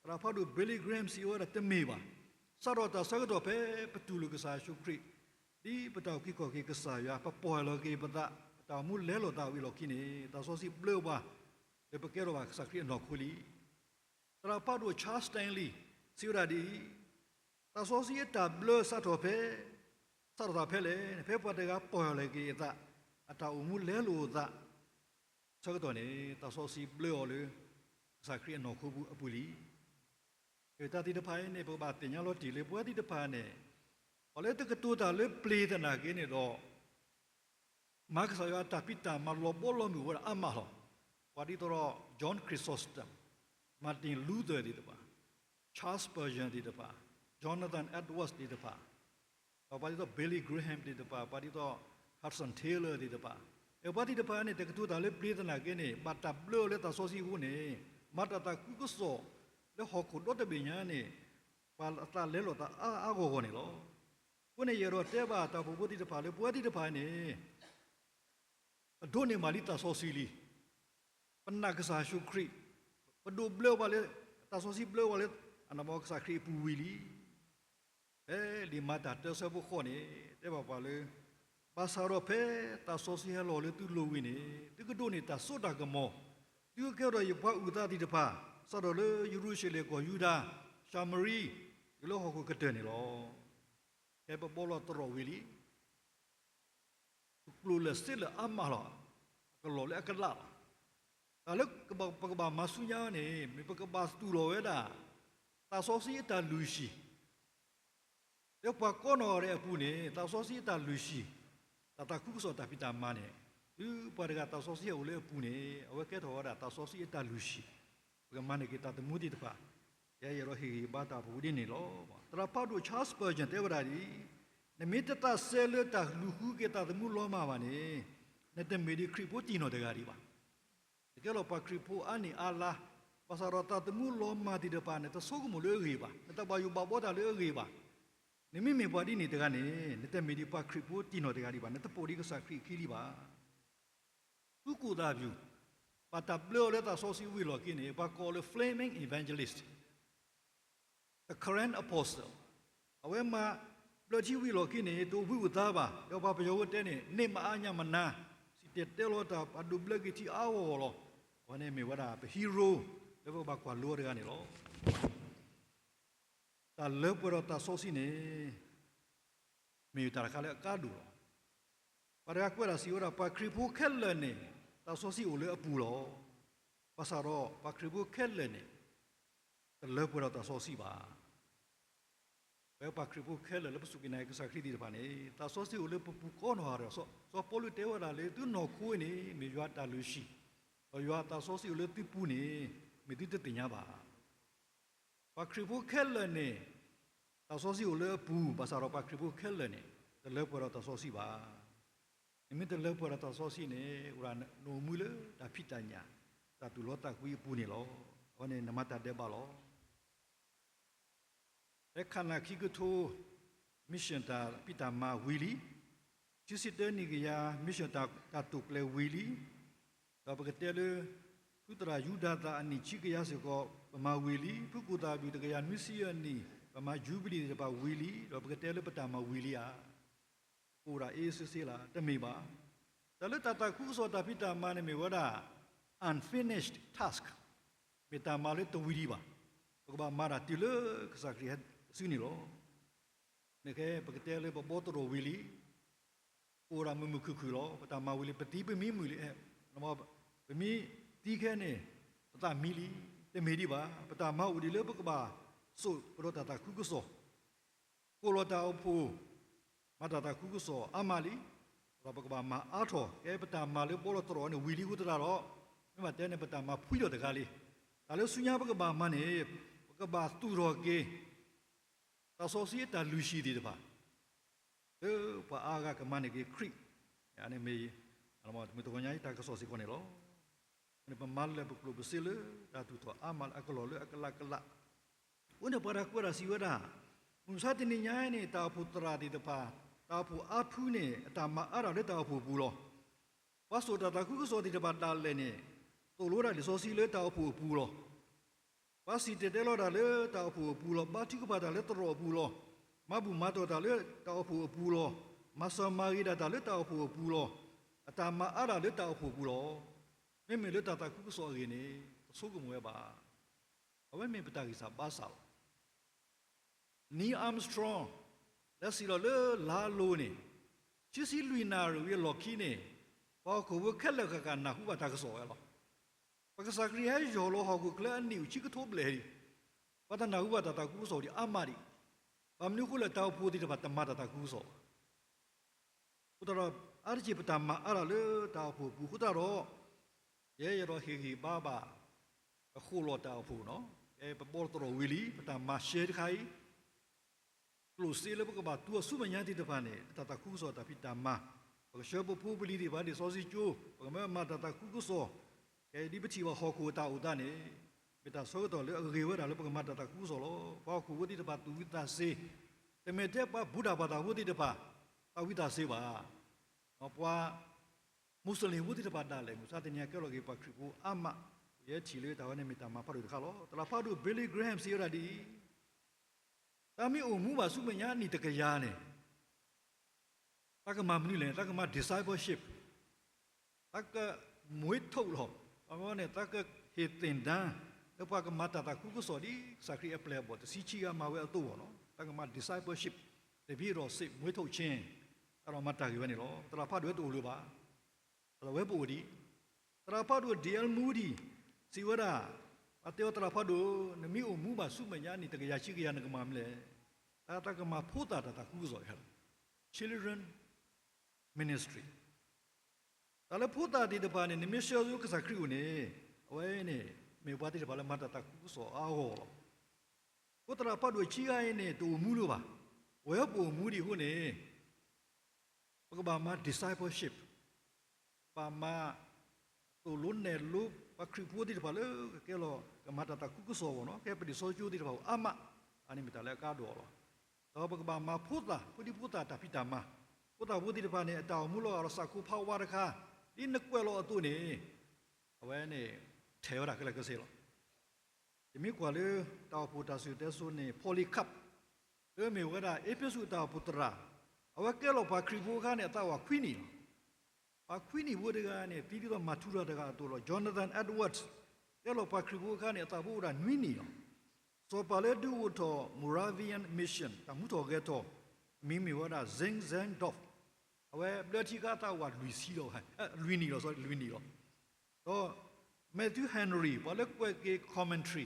เราพัดดูเบลลี่แกรมซีว่าตะมีว่าสารตาสักตัวเพประตูลูกสายชุกรีดีประตูกิโกกิกสายาปะป่วยเรากีปะตามูเลี้ยโลตาวิโลกินี่ตาโซซีเปลี่ยวว่าเดี๋ยวไปเกี่ยวว่าสักทีนอกคุลีเราพาดูชาร์ลส์ สแตนลีย์สิวราดีตาโซซีตาเบลสัตว์เพสัตว์เพเลยเพปฏิกาปล่อยเลยกีตาตาอุมุเลลูตาสักตัวนี้ตาโซซีเบลเลยสักทีนอกคุบุลีเอตาที่เดพายเนี่ยพวกบาดเจ็บยังรถจีเลยพวกที่เดพายเนี่ยพอเลยตะกตัวตาเลยเปลี่ยนนากินเนี่ยรอมาร์กสายตาพิตามาลบบอลมีว่าอามาหรอว่าที่ตัวจอห์นคริสโตสตัมมาร์ตินลูเทอร์ดีเดปาชาร์ลส์ สเปอร์เจนดีเดปาจอห์นนาธาน เอ็ดเวิร์ธดีเดปาว่าที่ตัวเบลลี่ เกรแฮมดีเดปาว่าที่ตัวฮัดสัน เทเลอร์ดีเดปาว่าที่เดปาเนี่ยตะกตัวตาเลยเปลี่ยนนากินเนี่ยบัตรเบลเลยตาโซซีหูเนี่ยมาตาตาคุกโซแล้วหอกขุดรถตะบีเนี่ยนี่ปาตาเลี้ยรถตาอาโกโกนี่หรอวันนี้เยอะรถเจ้าบ้าตาผู้ที่จะพาเลยผู้ที่จะพาเนี่ยโดนเนี่ยมาลิตาโซซิลีปนักษาชุกรีปดูเบลวาเลยตาโซซิเบลวาเลยอันนั้นบอกษาครีปูวิลีลิมาตัดเตอร์เซบุคนี่เจ้าบอกว่าเลยภาษาโรเปตาโซซิฮัลโลเลยตุลูวินี่ที่ก็โดนเนี่ยตาสุดากมอที่ก็เกี่ยวกับยุบอุตาที่จะพาสระเลยยูรูเชเลกยูดาชามารียูโรฮอกกระเตนี่หรอแค่บอกว่าตรอวิลีกลูเลสติลอามาหรอกลอเลกลาแต่แล้วก็บอกปกบามาสุญญาเนี่ยมีปกบาสตูโรเวดาตาโซซีตาลุชีเดี๋ยวปากก้อนอะไรพูเนี่ยตาโซซีตาลุชีตาตาคุกโซตาพิตามาเนี่ยปากกาตาโซซีเอาเลยพูเนี่ยเอาไว้แค่ถอดตาโซซีตาลุชีBagaimana kita temu di tempat, ya rohi bata pudi ni lo. Terapa tu Charles Spurgeon teorari, nemita ta sel ta luhu kita temu lo mawa ni, nete medi kripo tino degari ba. Kalau pak kripo ani Allah pasaro ta temu loma di depan itu sogu mulu riba neta bayu babo ta le riba nimi me body ni tega ni neta medi pa kripo tino tega riba neta pori ke sakri kiri ba buku da view pata blue le ta sosi wi lo kini pa call flaming evangelist the current apostle awe ma blue chi wi lo kini to wi ta ba yo ba yo te ni ne ma anya mana si te lo ta pa du blue ki ti awo lo wane me wada hero le ba kwa lo tega ni lo ta le pero ta sosi ne me ta ka le ka du para ku ra si ora pa kripo khel ne ta sosi o le apu lo pasaro pa kripo khel ne ta le pero ta sosi ba pe pa kripo khel le su ki na ka sakri di ba ne ta sosi o le pu ko no ha so polu te wa le tu no ku ni me ywa ta lu shi o ywa ta sosi o le ti pu ni me ti te nya ba pa kripo khel ne ta sosi o le pu pasaro pa kripo khel ne ta le pero ta sosi ba nimi te le por ta sosi ne uran no mule ta pitanya ta tu lo ta kui pu ni lo one namata de ba lo e kana ki go to mission ta pitama wili chisite ni ya mission ta tu kle wili ta ba te le putra yuda ta ani chi ya se ko ma wili puku ta bi de ya mission ni ma jubilee ba wili ta ba te le pitama wili ya ora esela tamiba talata ta kuso ta pita mane me wada unfinished task meta male to wiriba ba mara tile kasakri het sini lo ne ke paketele ba botoro wili ora mumu kuku lo pata ma wili pati pe mi muli no ba mi ti ke ne pata mili te medi ba pata ma udi le ba so pro ta kuso ko lo ta opu matata kukuso amali rabakaba ma atho ke pata ma le polo tro ne wili udra ro me ma te ne pata ma phui lo daga li da le sunya bakaba ma ne bakaba tu ro ke ta so si ta lu shi di ba e pa aga ka ma ne ke kri ya ne me alama me to nya ta ka so si ko ne lo ne pa mal le buklo besile ta tu to amal akalo le akala kala une para ku ra si wada musati ni nya ne ta putra di depa ta pu athu ne ta ma ara le ta pu bu lo waso ta ta ku so di depa ta le ne to lo da le so si le ta pu bu lo wasi te te lo da le ta pu bu lo ba ti ku ba da le to ro bu lo ma bu ma to da le ta pu bu lo ma so ma ri da da le ta pu bu lo ta ma ara le ta pu bu lo me me le ta ta ku so ri ne so ku mo ba awe me pata ki sa ba sa Neil Armstrong let's see lo la lo ne chi si luina ro ye lo ki ne ba ko wo khet la ka na hu ba ta ka so ya lo ba ka sa kri ha yo lo ho ko kla ni chi ka thob le ri ba ta na hu ba ta ku so di amari ba mnu ku la ta pu di ba ta ma ta ku so ku ta ro ar chi pa ta ma ara le ta pu pu ku ta ro ye ye ro hi ba ba khu lo ta pu no e ba bol to ro wi li pa ta ma she khai lu si le ba tu su ma nya ti de ba ne ta ta ku so ta pi ta ma ba she bu pu bli di ba di so si chu ba ma ta ta ku so ke di ba chi ba ho ku ta u ta ne be ta so to le ge wa da le ba ma ta ta ku so lo ba ku wi di de ba tu wi ta se te me te ba buddha ba ta wi di de ba ta wi ta se ba no pa muslim wi di de ba da le mu sa te nya ke lo ge pa kri ku ama ye chi le ta wa ne me ta ma pa ru de kha lo ta la pa du Billy Graham si ra di Tami umu ba su menya ni te kaya ne. Tak ma mni le tak ma discipleship. Tak muit thau lo. Amo ne tak he tenda. Le pa ka mata ta ku so di sakri apply bo si chi ga ma we to no. Tak ma discipleship. Te bi ro sit muit thau chin. Ta ro mata ki we ne lo. Ta la pha do to lo ba. Ta la we bo di. Ta la pha do DL Moody. Si wa da Ateo terapa do nemi umu ba su menya ni te ya chi ya na ma mle ta ka ma phuta ta ku zo ya children ministry ta le phuta di de ba ne nemi sho zu ka sa kri u ne awe ne me ba di de ba la ma ta ku so a ho ko terapa do chi ya ne to mu lo ba we bo mu di hu ne ba ba ma discipleship ba ma to lu ne lu ပါခရီပိုဒီပါလေကဲလောကမတာတာကုကုဆောဘောနော်ကဲပဒီဆိုကျူဒီပါအမအနိမတလဲကားတော်လောတော့ဘကဘာမဖုတာပဒီဖုတာတာပိတာမဖုတာဘူးဒီပါနေအတောင်မူလောရစကူဖောက်ဝါရခါဒီနကွယ်လောအတူနေအဝဲနေထဲရကလည်းကစေလောဒီမိကွာလေတောက်ဖူတာစုတဲဆုနေပိုလီကပ်မေဝဒါအေပစုတာပုတရာအဝဲကဲလောပါခရီပိုခါနေအတောက်ခွီနီပါခွီနီဘူးတကနေပြီးတော့မထူရတကတော့လောဂျောနသန်အက်ဒဝတ်စ်ကဲလောပါခရီပိုခါနေအတောက်ဘူးဒါနွီနီဆိုပါလေဒူဝတောမူရာဗီယန်မစ်ရှင်တမှုတော်ကဲတော့မိမိဝဒါဇင်းဇန်ဒေါဖအဝဲဘလတီကတာဝါလူစီတော့ဟဲ့လူနီတော့ဆိုလူနီတော့တော့မက်သျူးဟန်နရီဘာလဲကွဲကေကွန်မန်ထရီ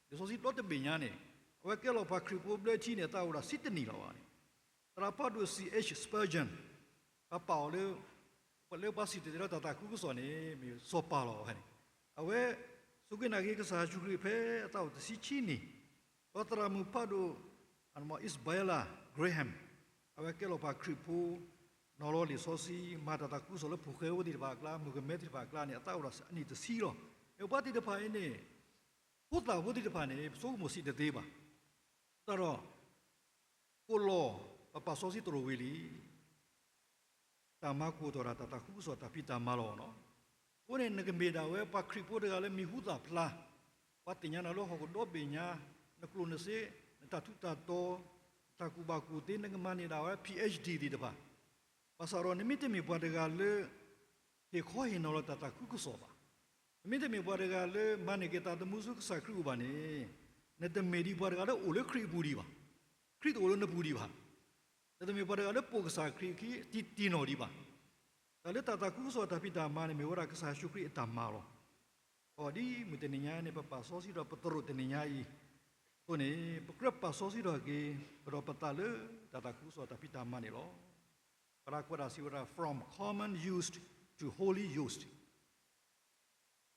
ဒီဆိုစီတော့တပညာနေအဝဲကဲလောပါခရီပိုဘလတီနေတာဝဒါစစ်တနီလောပါနေတရာပတ်ဒူစီအချ်စပါဂျန်အပေါလေပလေပါစီတေရတာတာကုကုစောနေမီစောပါလောဟဲ့အဝဲစုကနာကေကစားချူခရီဖဲအတော့တစီချီနီတော့တရာမူပါဒူအန်မအစ်ဘိုင်လာဂရေဟမ်အဝဲကဲလောပါခရီပိုနော်လောလီဆိုစီမာတာတာကုစောလဖူခဲဝဒီဘာကလာမူကမဲတိဘာကလာနေအတော့ရအနီတစီလောယောပါတိတဖာနေပုတ်တာဝဒီတဖာနေစိုးမစီတသေးပါတော့ကိုလောပစောစီတရဝီလီတာမကူတော်တာတာခုစောတာပိတာမလောနော်ကိုနေနကမေဒါဝဲပခရီပိုတကလည်းမိဟုတာဖလားပတ်တင်ညာလောဟောတော့ပညာနကလုနစေတာထုတာတော့တာကူဘာကူတင်ငမနေတာဝဲ PhD ဒီတပါပါစရောနမိတမီပွားတကလည်းဒီခေါ်ရင်တော့တာခုကစောပါမိတမီပွားတကလည်းမနိကတာတမှုစုစခရုပါနေနတမေဒီပွားတကလည်းအိုလခရီပူဒီပါခရီတိုလနပူဒီပါတမီပွားတကလည်းပုကစာခရီခီတီနိုဒီပါဒါလည်းတာခုစောတာပိတာမနေမေဝရကစားရှုခရီအတမာလောဟောဒီမတနေညာနေပပစောစီတော့ပတရုတနေညာဤကိုနေပကရပစောစီတော့ကေပရောပတလေတာခုစောတာပိတာမနေလောပရာကွာစီဝရာ from common used to holy used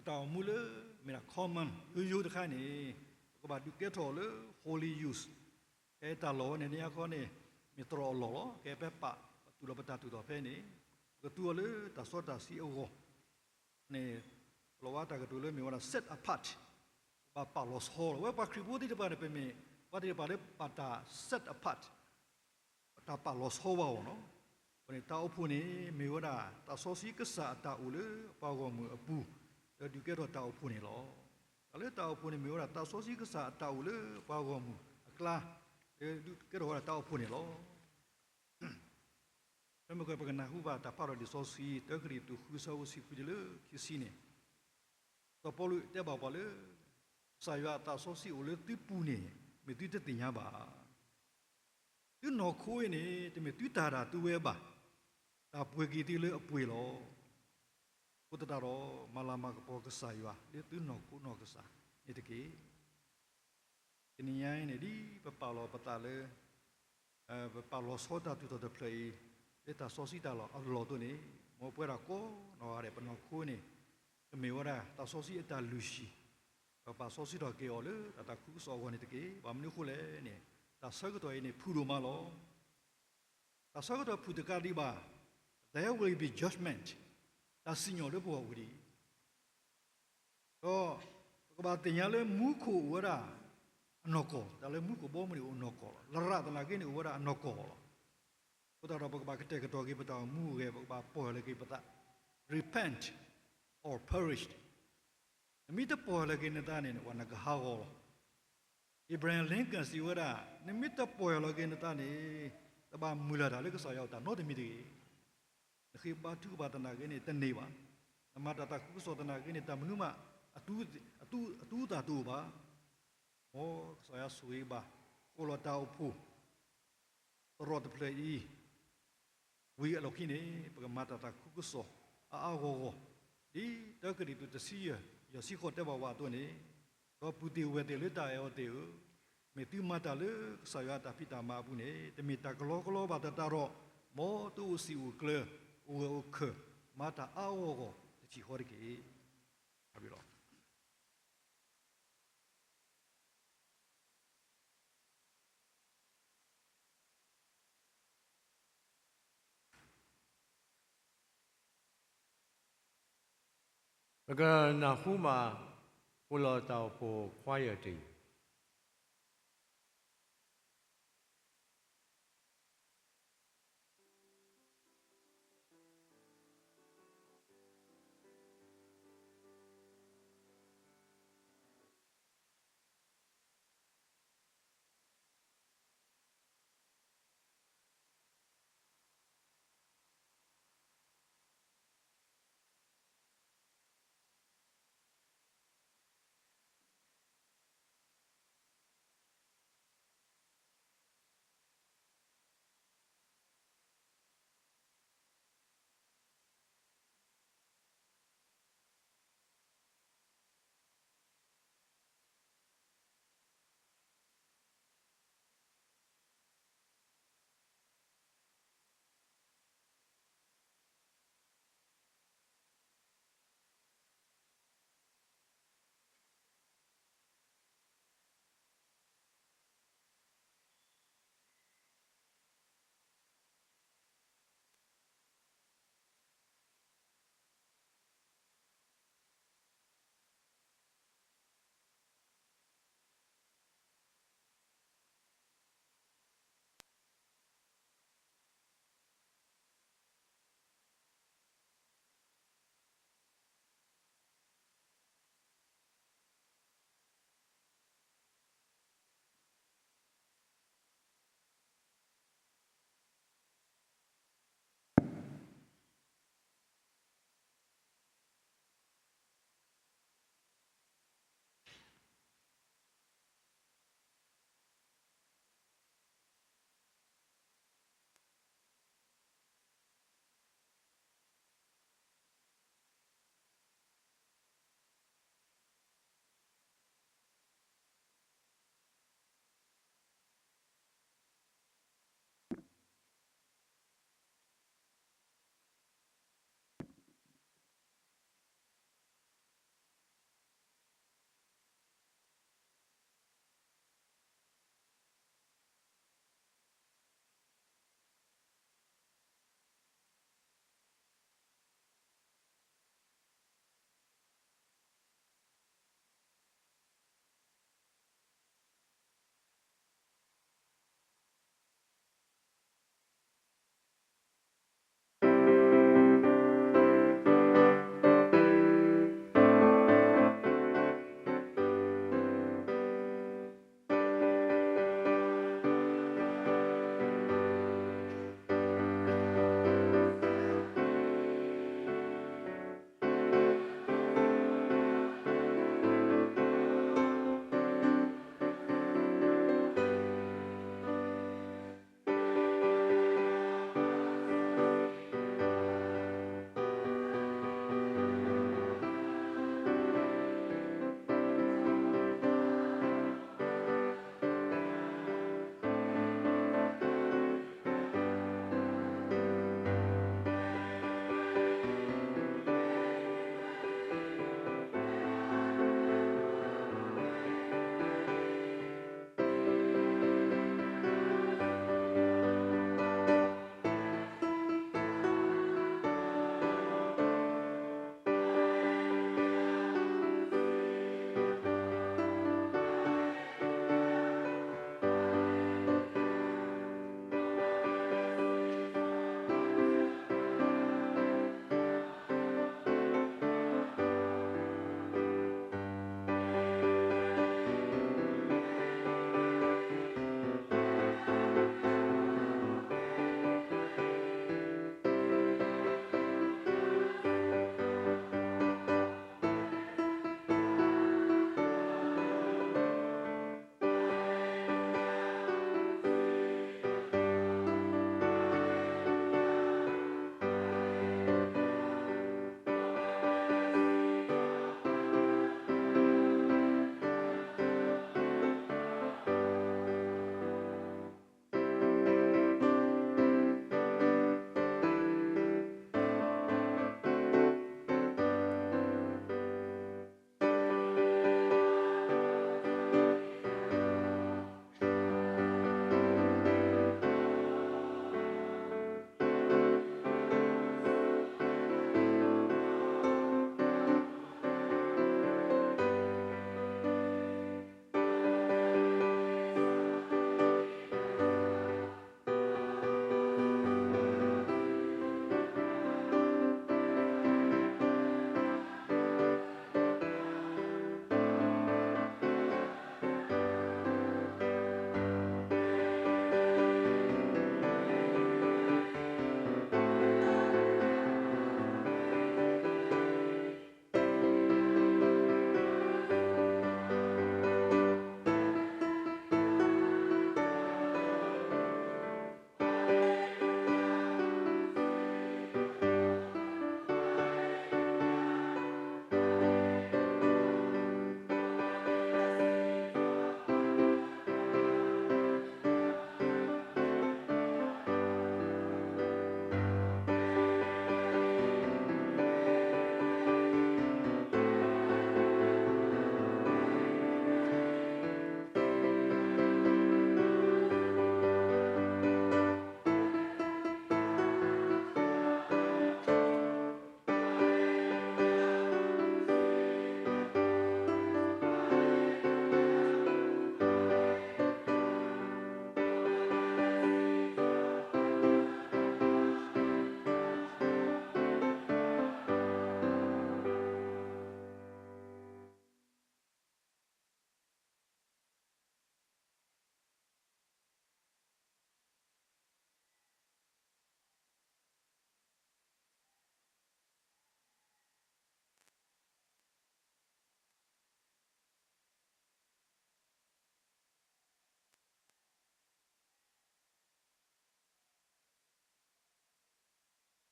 တောင်မူလေမနာ common ယူတခါနေကဘာဒုကေတော်လေ holy use အဲတာလောနေနေခေါနေမီတရောလောကဲပပတူလပတာတူတော့ဖဲနေကတူလေတာစောတာစီအိုနေလောဝတာကတူလေမီဝနာ set apart ပါလောစဟောဝဲပါခရီဘူဒီတပါနေpe me ပါဒီပါလေပါတာ set apart တာပါလောစဟောဝနော်ဘယ်တောက်ဖူနေမီဝနာတာစောစီကစားတာဦးလေပါကောမူအပူဒီကေတော့တောက်ဖူနေလောဒါလေတောက်ဖူနေမီဝနာတာစောစီကစားတာဦးလေပါကောမူအကလာဒီကေတော့တောက်ဖူနေလောဘယ်မှာကပကနာဟုဘာတာပါရဒီစောစီတကရီတူခူဆောစီဖူဒီလေခီစီနေတော့ပေါ်လူတဲ့ပါပါလေဆာယတာစောစီဦးလေတူပူနေမတူတဲ့တင်ညာပါသူနော်ခိုးနေတမတူတာတာသူဝဲပါတာပွေကီတီလေအပွေလောပုတတာရောမလာမကပေါ်ကဆာယလေသူနော်ကိုနော်ကစားနေတကေတင်ညာနေဒီပပလောပတာလေပပလောစောတာတူတဲ့ play လေတာစောစီတာလောအလောတူနေမောပွေရာကိုနော်ရပနော်ခိုးနေမေဝရာတာစောစီအတာလူရှိပစောစီတော့ကေော်လေတာခုစောဝင်တကေဘာမနုခုလေနေတာဆောက်တော့နေဖူလိုမလောတာဆောက်တော့ဖူတကတိပါ there will be judgment တာစညောလေပေါ်ဝီတော့ကဘာတင်ရလေမူခုဝရာအနောကောဒါလေမူခုဘောမလီအနောကောလရတနာကိနေဝရာအနောကောဘုဒ္ဓတော်ဘကဘာကတဲ့ကတော့ကိပတောမူရဲ့ဘကဘာပေါ်လေကိပတာ repent or perished အမိတပေါ်လေကိနေတာနေဝနကဟာဟောAbraham Lincoln si wara nimita poyalo ge nata ne taba mula da le ka sa yaw ta no de mi de khi ba tu ba ta na ge ne tane ba nama ta ta ku so ta na ge ne ta mnu ma atu ta tu ba mo sa ya sui ba ko lo ta u phu ro de play yi wi a lo ki ne ba ma ta ku so a go di ta ka di tu ta si ya si ko te ba wa to neတော့ပူတီဝဲတယ်လေတာရောတေမေတူမတာလေဆာယတာပိတာမာဘူးနေတမီတာကလောကလောဘာတာတော့မောတူစီဦးကလဦးခမာတာအောကိုတချီဟောရကေဟာပြီးတော့不过那户嘛，不老到不花园地。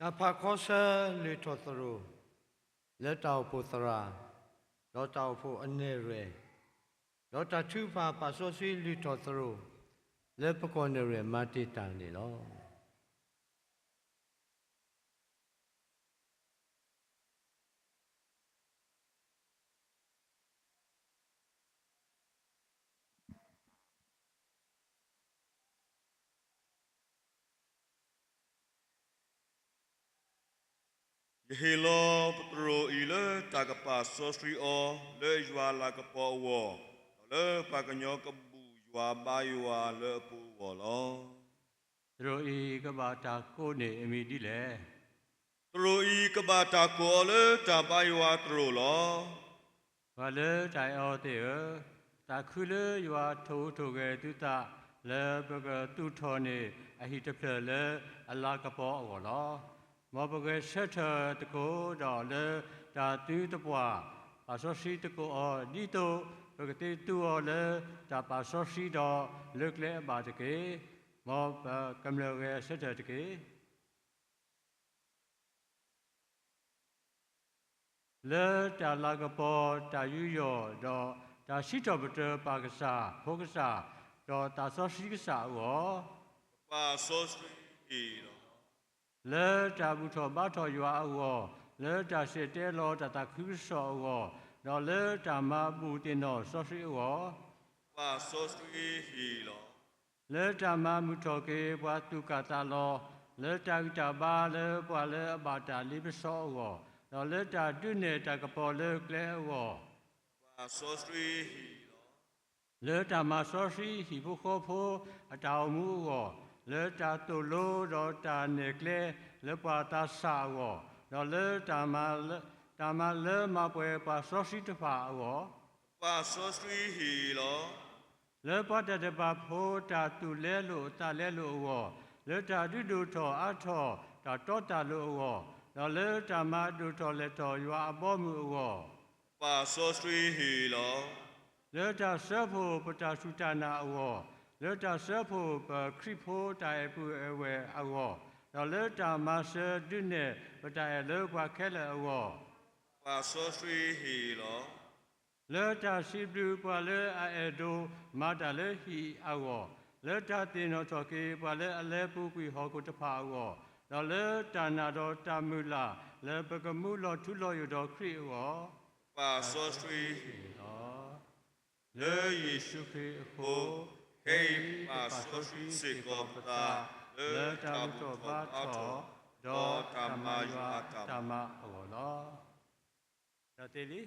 တာဖာခောဆာလေထောသရိုလက်တောက်ဖို့သရာလောတောက်ဖို့အနေရဲလောတာသူဖာပါဆောစီလေထောသရိုလက်ပကောနေရဲမာတီတန်နေလော ယေဟေလောပတရိုဤလေတာကပါဆောစထရီအောလေယွာလာကပေါ်ဝလေပါကညောကဘူယွာဘာယွာလေပူဝလော သူတို့ဤကဘာတာကိုနေအမိတိလေ တရိုဤကဘာတာကိုလေတာဘာယွာတရိုလော ဘာလေတိုင်အောတေတာခုလေယွာထိုးထိုကဲတုတလေဘကတုထောနေအဟိတဖလေအလာကပေါ်အောလောမောဘကဆက်ထတကိုတော်လေတာတူတပွားပါဆောစီတကိုအောဒီတိုဘကတိတူအောလေတာပါဆောစီတော်လုကလေဘာတကေမောကမ္လကေဆက်ထတကေ လေတာလာကပေါ်တာယူယောတော့တာရှိတော်ပတပါကစားဖောကစားတော့တာဆောရှိကစားဟော ပါဆောစထရီဤလော လေတာဘူးတော်ဘာတော်ရွာဟောလေတာရှိတဲလောတာခူးဆောဟောတော့လေတာမဘူးတင်တော့ဆောရှိဟော ပါဆောစထရီဤလော လေတာမမှုတော်ကေဘွားတုကတာလောလေတာဥတာဘာလေဘွားလေအဘာတာလိပဆောဟောတော့လေတာတွနေတာကပေါ်လေကလဲဟော ပါဆောစထရီဤလော လေတာမဆောရှိဟိဘခောဖိုအတောင်မှုဟောလေတာတုလိုတော့တာနေကလေလေပါတာစာဟောတော့လေတာမလေမပွဲပါဆောရှိတဖာဟော ပါဆောစထရီဤလော လေပါတတပါဖိုတာတူလဲလို့တာလဲလို့ဟောလေတာဒုဒုထောအထောတာတောတာလို့ဟောတော့လေတာမဒုထောလက်တော်ရွာအပေါ်မှုဟော ပါဆောစထရီဤလော လေတာဆေဖို့ပတာစုတနာဟောလေတာဆေဖို့ခရိဖို့တိုင်ပူအဝဲဟောတော့လေတာမဆေဒုနေပတာလေကွာခဲလေဟော ပါဆောစထရီဤလော လေတာစီဘလူပွာလေအဲဒိုမာတာလေဟီအဝလေတာတင်တော်ချောကေပွာလေအလဲပူကွီဟောကိုတဖာဟောတော့လေတာနာတော်တာမူလာလေပကမှုလောထုလောရတော်ခရိဟော ပါဆောစထရီ လေယေရှုခရစ်ဟော ဟေးပါဆောစထရီစေကောပတာလေတာဘတော်ဘာထောဒေါ်တမယွာတ တမဟောလောဒါတေလီ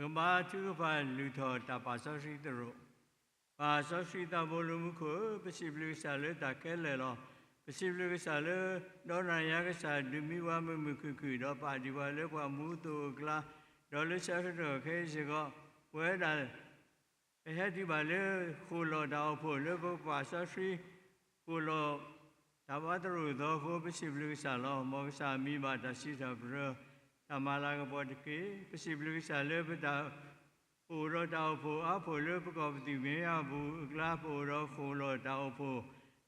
ကမာသူဖာလူထောတပါဆောရှိတရောပါဆောရှိတဘလူမှုကိုပစီပလူဆာလေတကဲလေလောပစီပလူဆာလေဒေါရယကဆာဒူမီဝမမှုခုတော့ပါဒီဝလေဘွားမူတူကလာဒေါ်လဆာရတော့ခဲစီကဝဲတာဟဲ့ဒီပါလေခိုလောတောက်ဖို့လေဘပါဆောရှိခိုလောတဘာတရူတော့ကိုပစီပလူဆာလောမောဆာမိဘာတရှိတာဘရတမလာကပေါ်တကေပစီပလူဆာလေပတာပူရောတောက်ဖို့အဖို့လေပကောပတိမင်းရဘူးကလာပူရောခိုလောတောက်ဖို့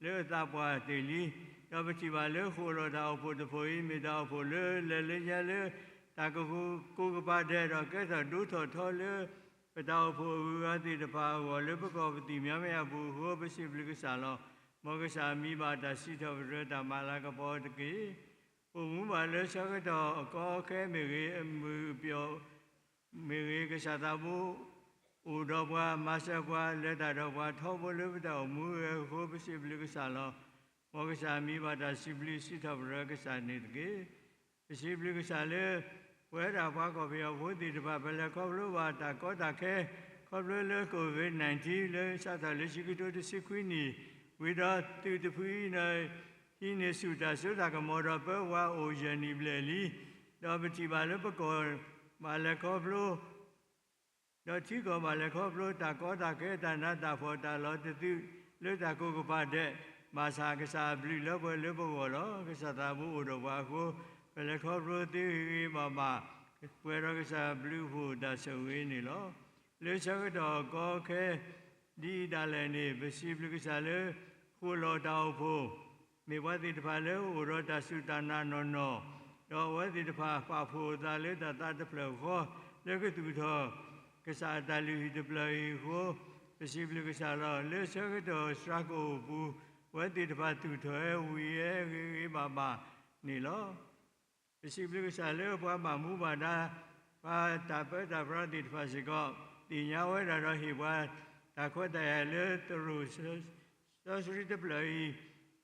လေတပွားတေလီတော့ပတိပါလေခိုလောတောက်ဖို့တဖို့ဤမိတောက်ဖို့လေလေရလေတာကခုကိုကပါတဲ့တော့ကဲတော့ဒုထော်ထော်လေပတောက်ဖို့ဝါတိတပါဟောလေပကောပတိမြမရဘူးဟောပစီပလူဆာလောမောကစာမိဘာတရှိတော်ရတမလာကပေါ်တကေဘုံမလဲဆောက်တော့အကောခဲမေကြီးအမှုပြောမေကြီးကစားတာဘူးဥတော်ဘွားမဆက်ဘွားလက်တော်ဘွားထောဘလူတော်မူဟိုပစီပလူကစားလောမောကစားမိဘာတာစီပလူစီတော်ရကစားနေတကေပစီပလူကစားလေဝဲတာဘွားကောပြောဝုတိတပဘလကောဘလူဘာတာကောတာခဲကောဘလူလေကိုဗစ်-19လေစားတာလေရှိကတိုတစီခွီနီဝိဒါတူတဖူးနေဟိနေစုတာဆိုတာကမောရပဝါအိုယနီဘလေလီတော့ပတိပါလပကောမာလကောဘလိုတော့ချီကောမာလကောဘလိုတာကောတာကေတနာတာဖောတာလောတတိလွတ်တာကိုကပါတဲ့မာစာကစားဘလီလောဘလောဘဝလောကစားတာဘူးတော့ဘာကိုပ le khobro ti baba pwe ro ka sa blu phu ta so we ni lo le sa ka do ko khe di da le ni basi blu ka sa le khu lo ta phu me wa ti ta le o ro ta su ta na no no do wa ti ta pa phu ta le ta ta ta plo kho le ka tu tho ka sa ta lu hi ta plo hi kho basi blu ka sa lo le sa ka do sra ko bu wa ti ta tu tho wi ye baba ni lo basi blu ka sa le pa ma mu ba da pa ta pa ta pra ti ta si ko ti nya wa da ro hi wa ta kho ta ya le tu ru so sri ta plo hi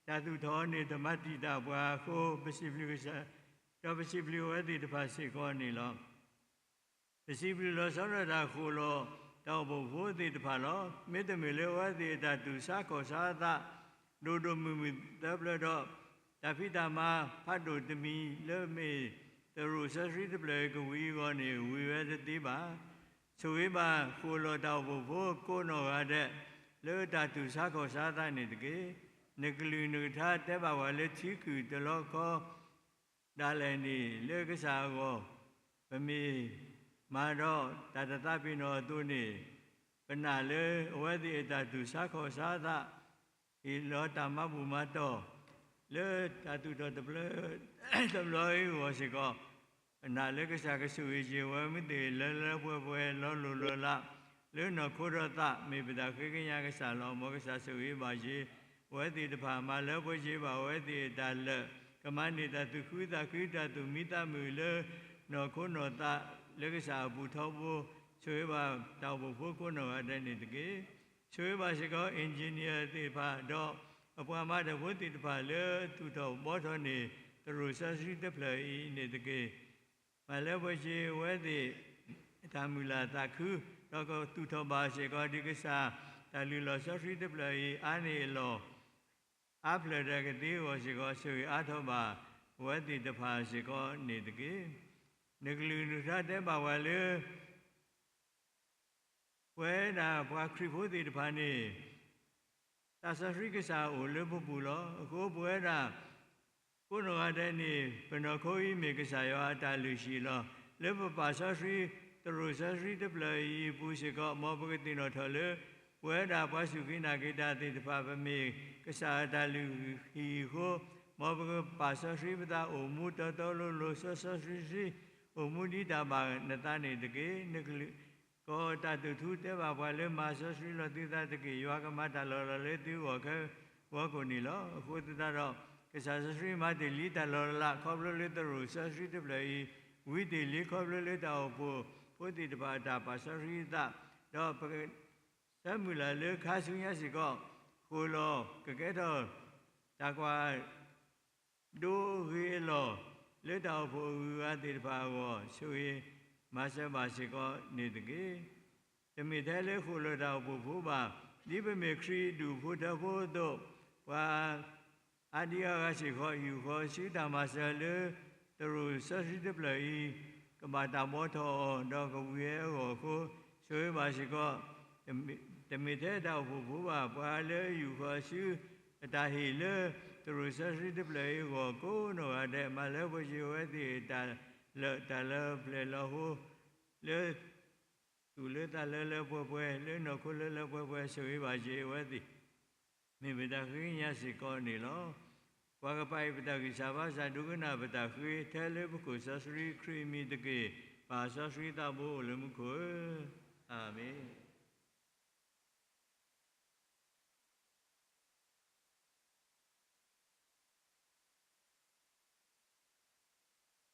ta tu tho ni ta ma ti ta bwa kho basi blu ka sa do basi blu wa ti ta si ko ni lo basi blu lo so ra da kho lo tao bo pho ti ta lo me te me le wa ti ta tu sa ko sa ta do do mu mu ta plo do ta phi ta ma phat do ti mi le me tu ru so sri ta plo ko wi ko ni wi wa ti ba so we ba kho lo tao bo pho ko no ga de le ta tu sa ko sa ta ni de ke ne klu nu tha te ba wa le thi ku de lo ko da le ni le ka sa ko ba mi ma ro ta ta pi no tu ni pa na le wa ti ta tu sa ko sa ta i lo ta ma bu ma to le ta tu do de ble de lo i wo si ko na le ka sa ka su yi ji wa mi ti le le pwe lo lo la le no kho ro ta me pa da ke ke nya ka sa lo mo ka sa su yi ba ji wa ti ta pha ma le pwe ji ba wa ti ta le ka ma ni ta tu khu ta tu mi ta mu le no kho no ta le ka sa bu tho bu so yi ba ta bu pho kho no a de ni de ke so yi ba si ko engineer ti pha do a pwa ma de wo ti ta pha le tu tho bo tho ni tu ru sa sri ta plo yi ni de ke ma le pwe ji wa ti ta mu la ta khu do ko tu tho ba si ko di ka sa ta lu lo sa sri ta plo yi a ni lo a plo de ke ti wo si ko so yi a tho ba wa ti ta pha si ko ni de ke ne klu nu tha te ba wa le we na bwa khri pho ti ta pha ni ta sa sri ka sa o le bu bu lo ko bwe da ko no ga de ni pa no kho yi me ka sa yo a ta lu shi lo le pa sa sri tu ru sa sri ta plo yi pu si ko mo bu ke ti no tho le we da pa su ki na ke ta ti ta pha ba me ka sa ta lu hi kho mo bu pa sa sri pa ta o mu to to lo sa sri o mu di ta ba na ta ni de ke ne klu ko ta tu thu te ba ba le ma sa sri lo ti ta de ke yo ka ma ta lo le ti wo ke wo ko ni lo ko ti ta ro ka sa sri ma de li ta lo la kho lo le ta ru sa sri te ple yi wi de li kho lo le ta o po ti ta ba ta pa sa sri ta do pa sa mu la le kha su nya si ko ko lo ke do ta kwa do ri lo le ta o wa ti ta ba wo so yi ma sa ba si ko ni de ke te mi the le ko lo ta o phu ba di pe me khri du phu ta phu do wa a di ya ga si ko yu ko si ta ma sa le tu ru sa si te plo yi ka ma ta mo tho do ko wi ye ko so yi ba si ko te mi the ta o phu ba pa le yu ko si ta hi le tu ru sa si te plo yi ko no a de ma le bo ji we ti ta le ple lo ho le tu le ta le pwe le no ko le pwe so yi ba ji we ti me be ta khi nya si ko ni lo kwa ka pai pa ta ki sa ba sa du ka na pa ta khi the le bu ko sa sri khri mi de ke pa sa sri ta bo le mu ko amen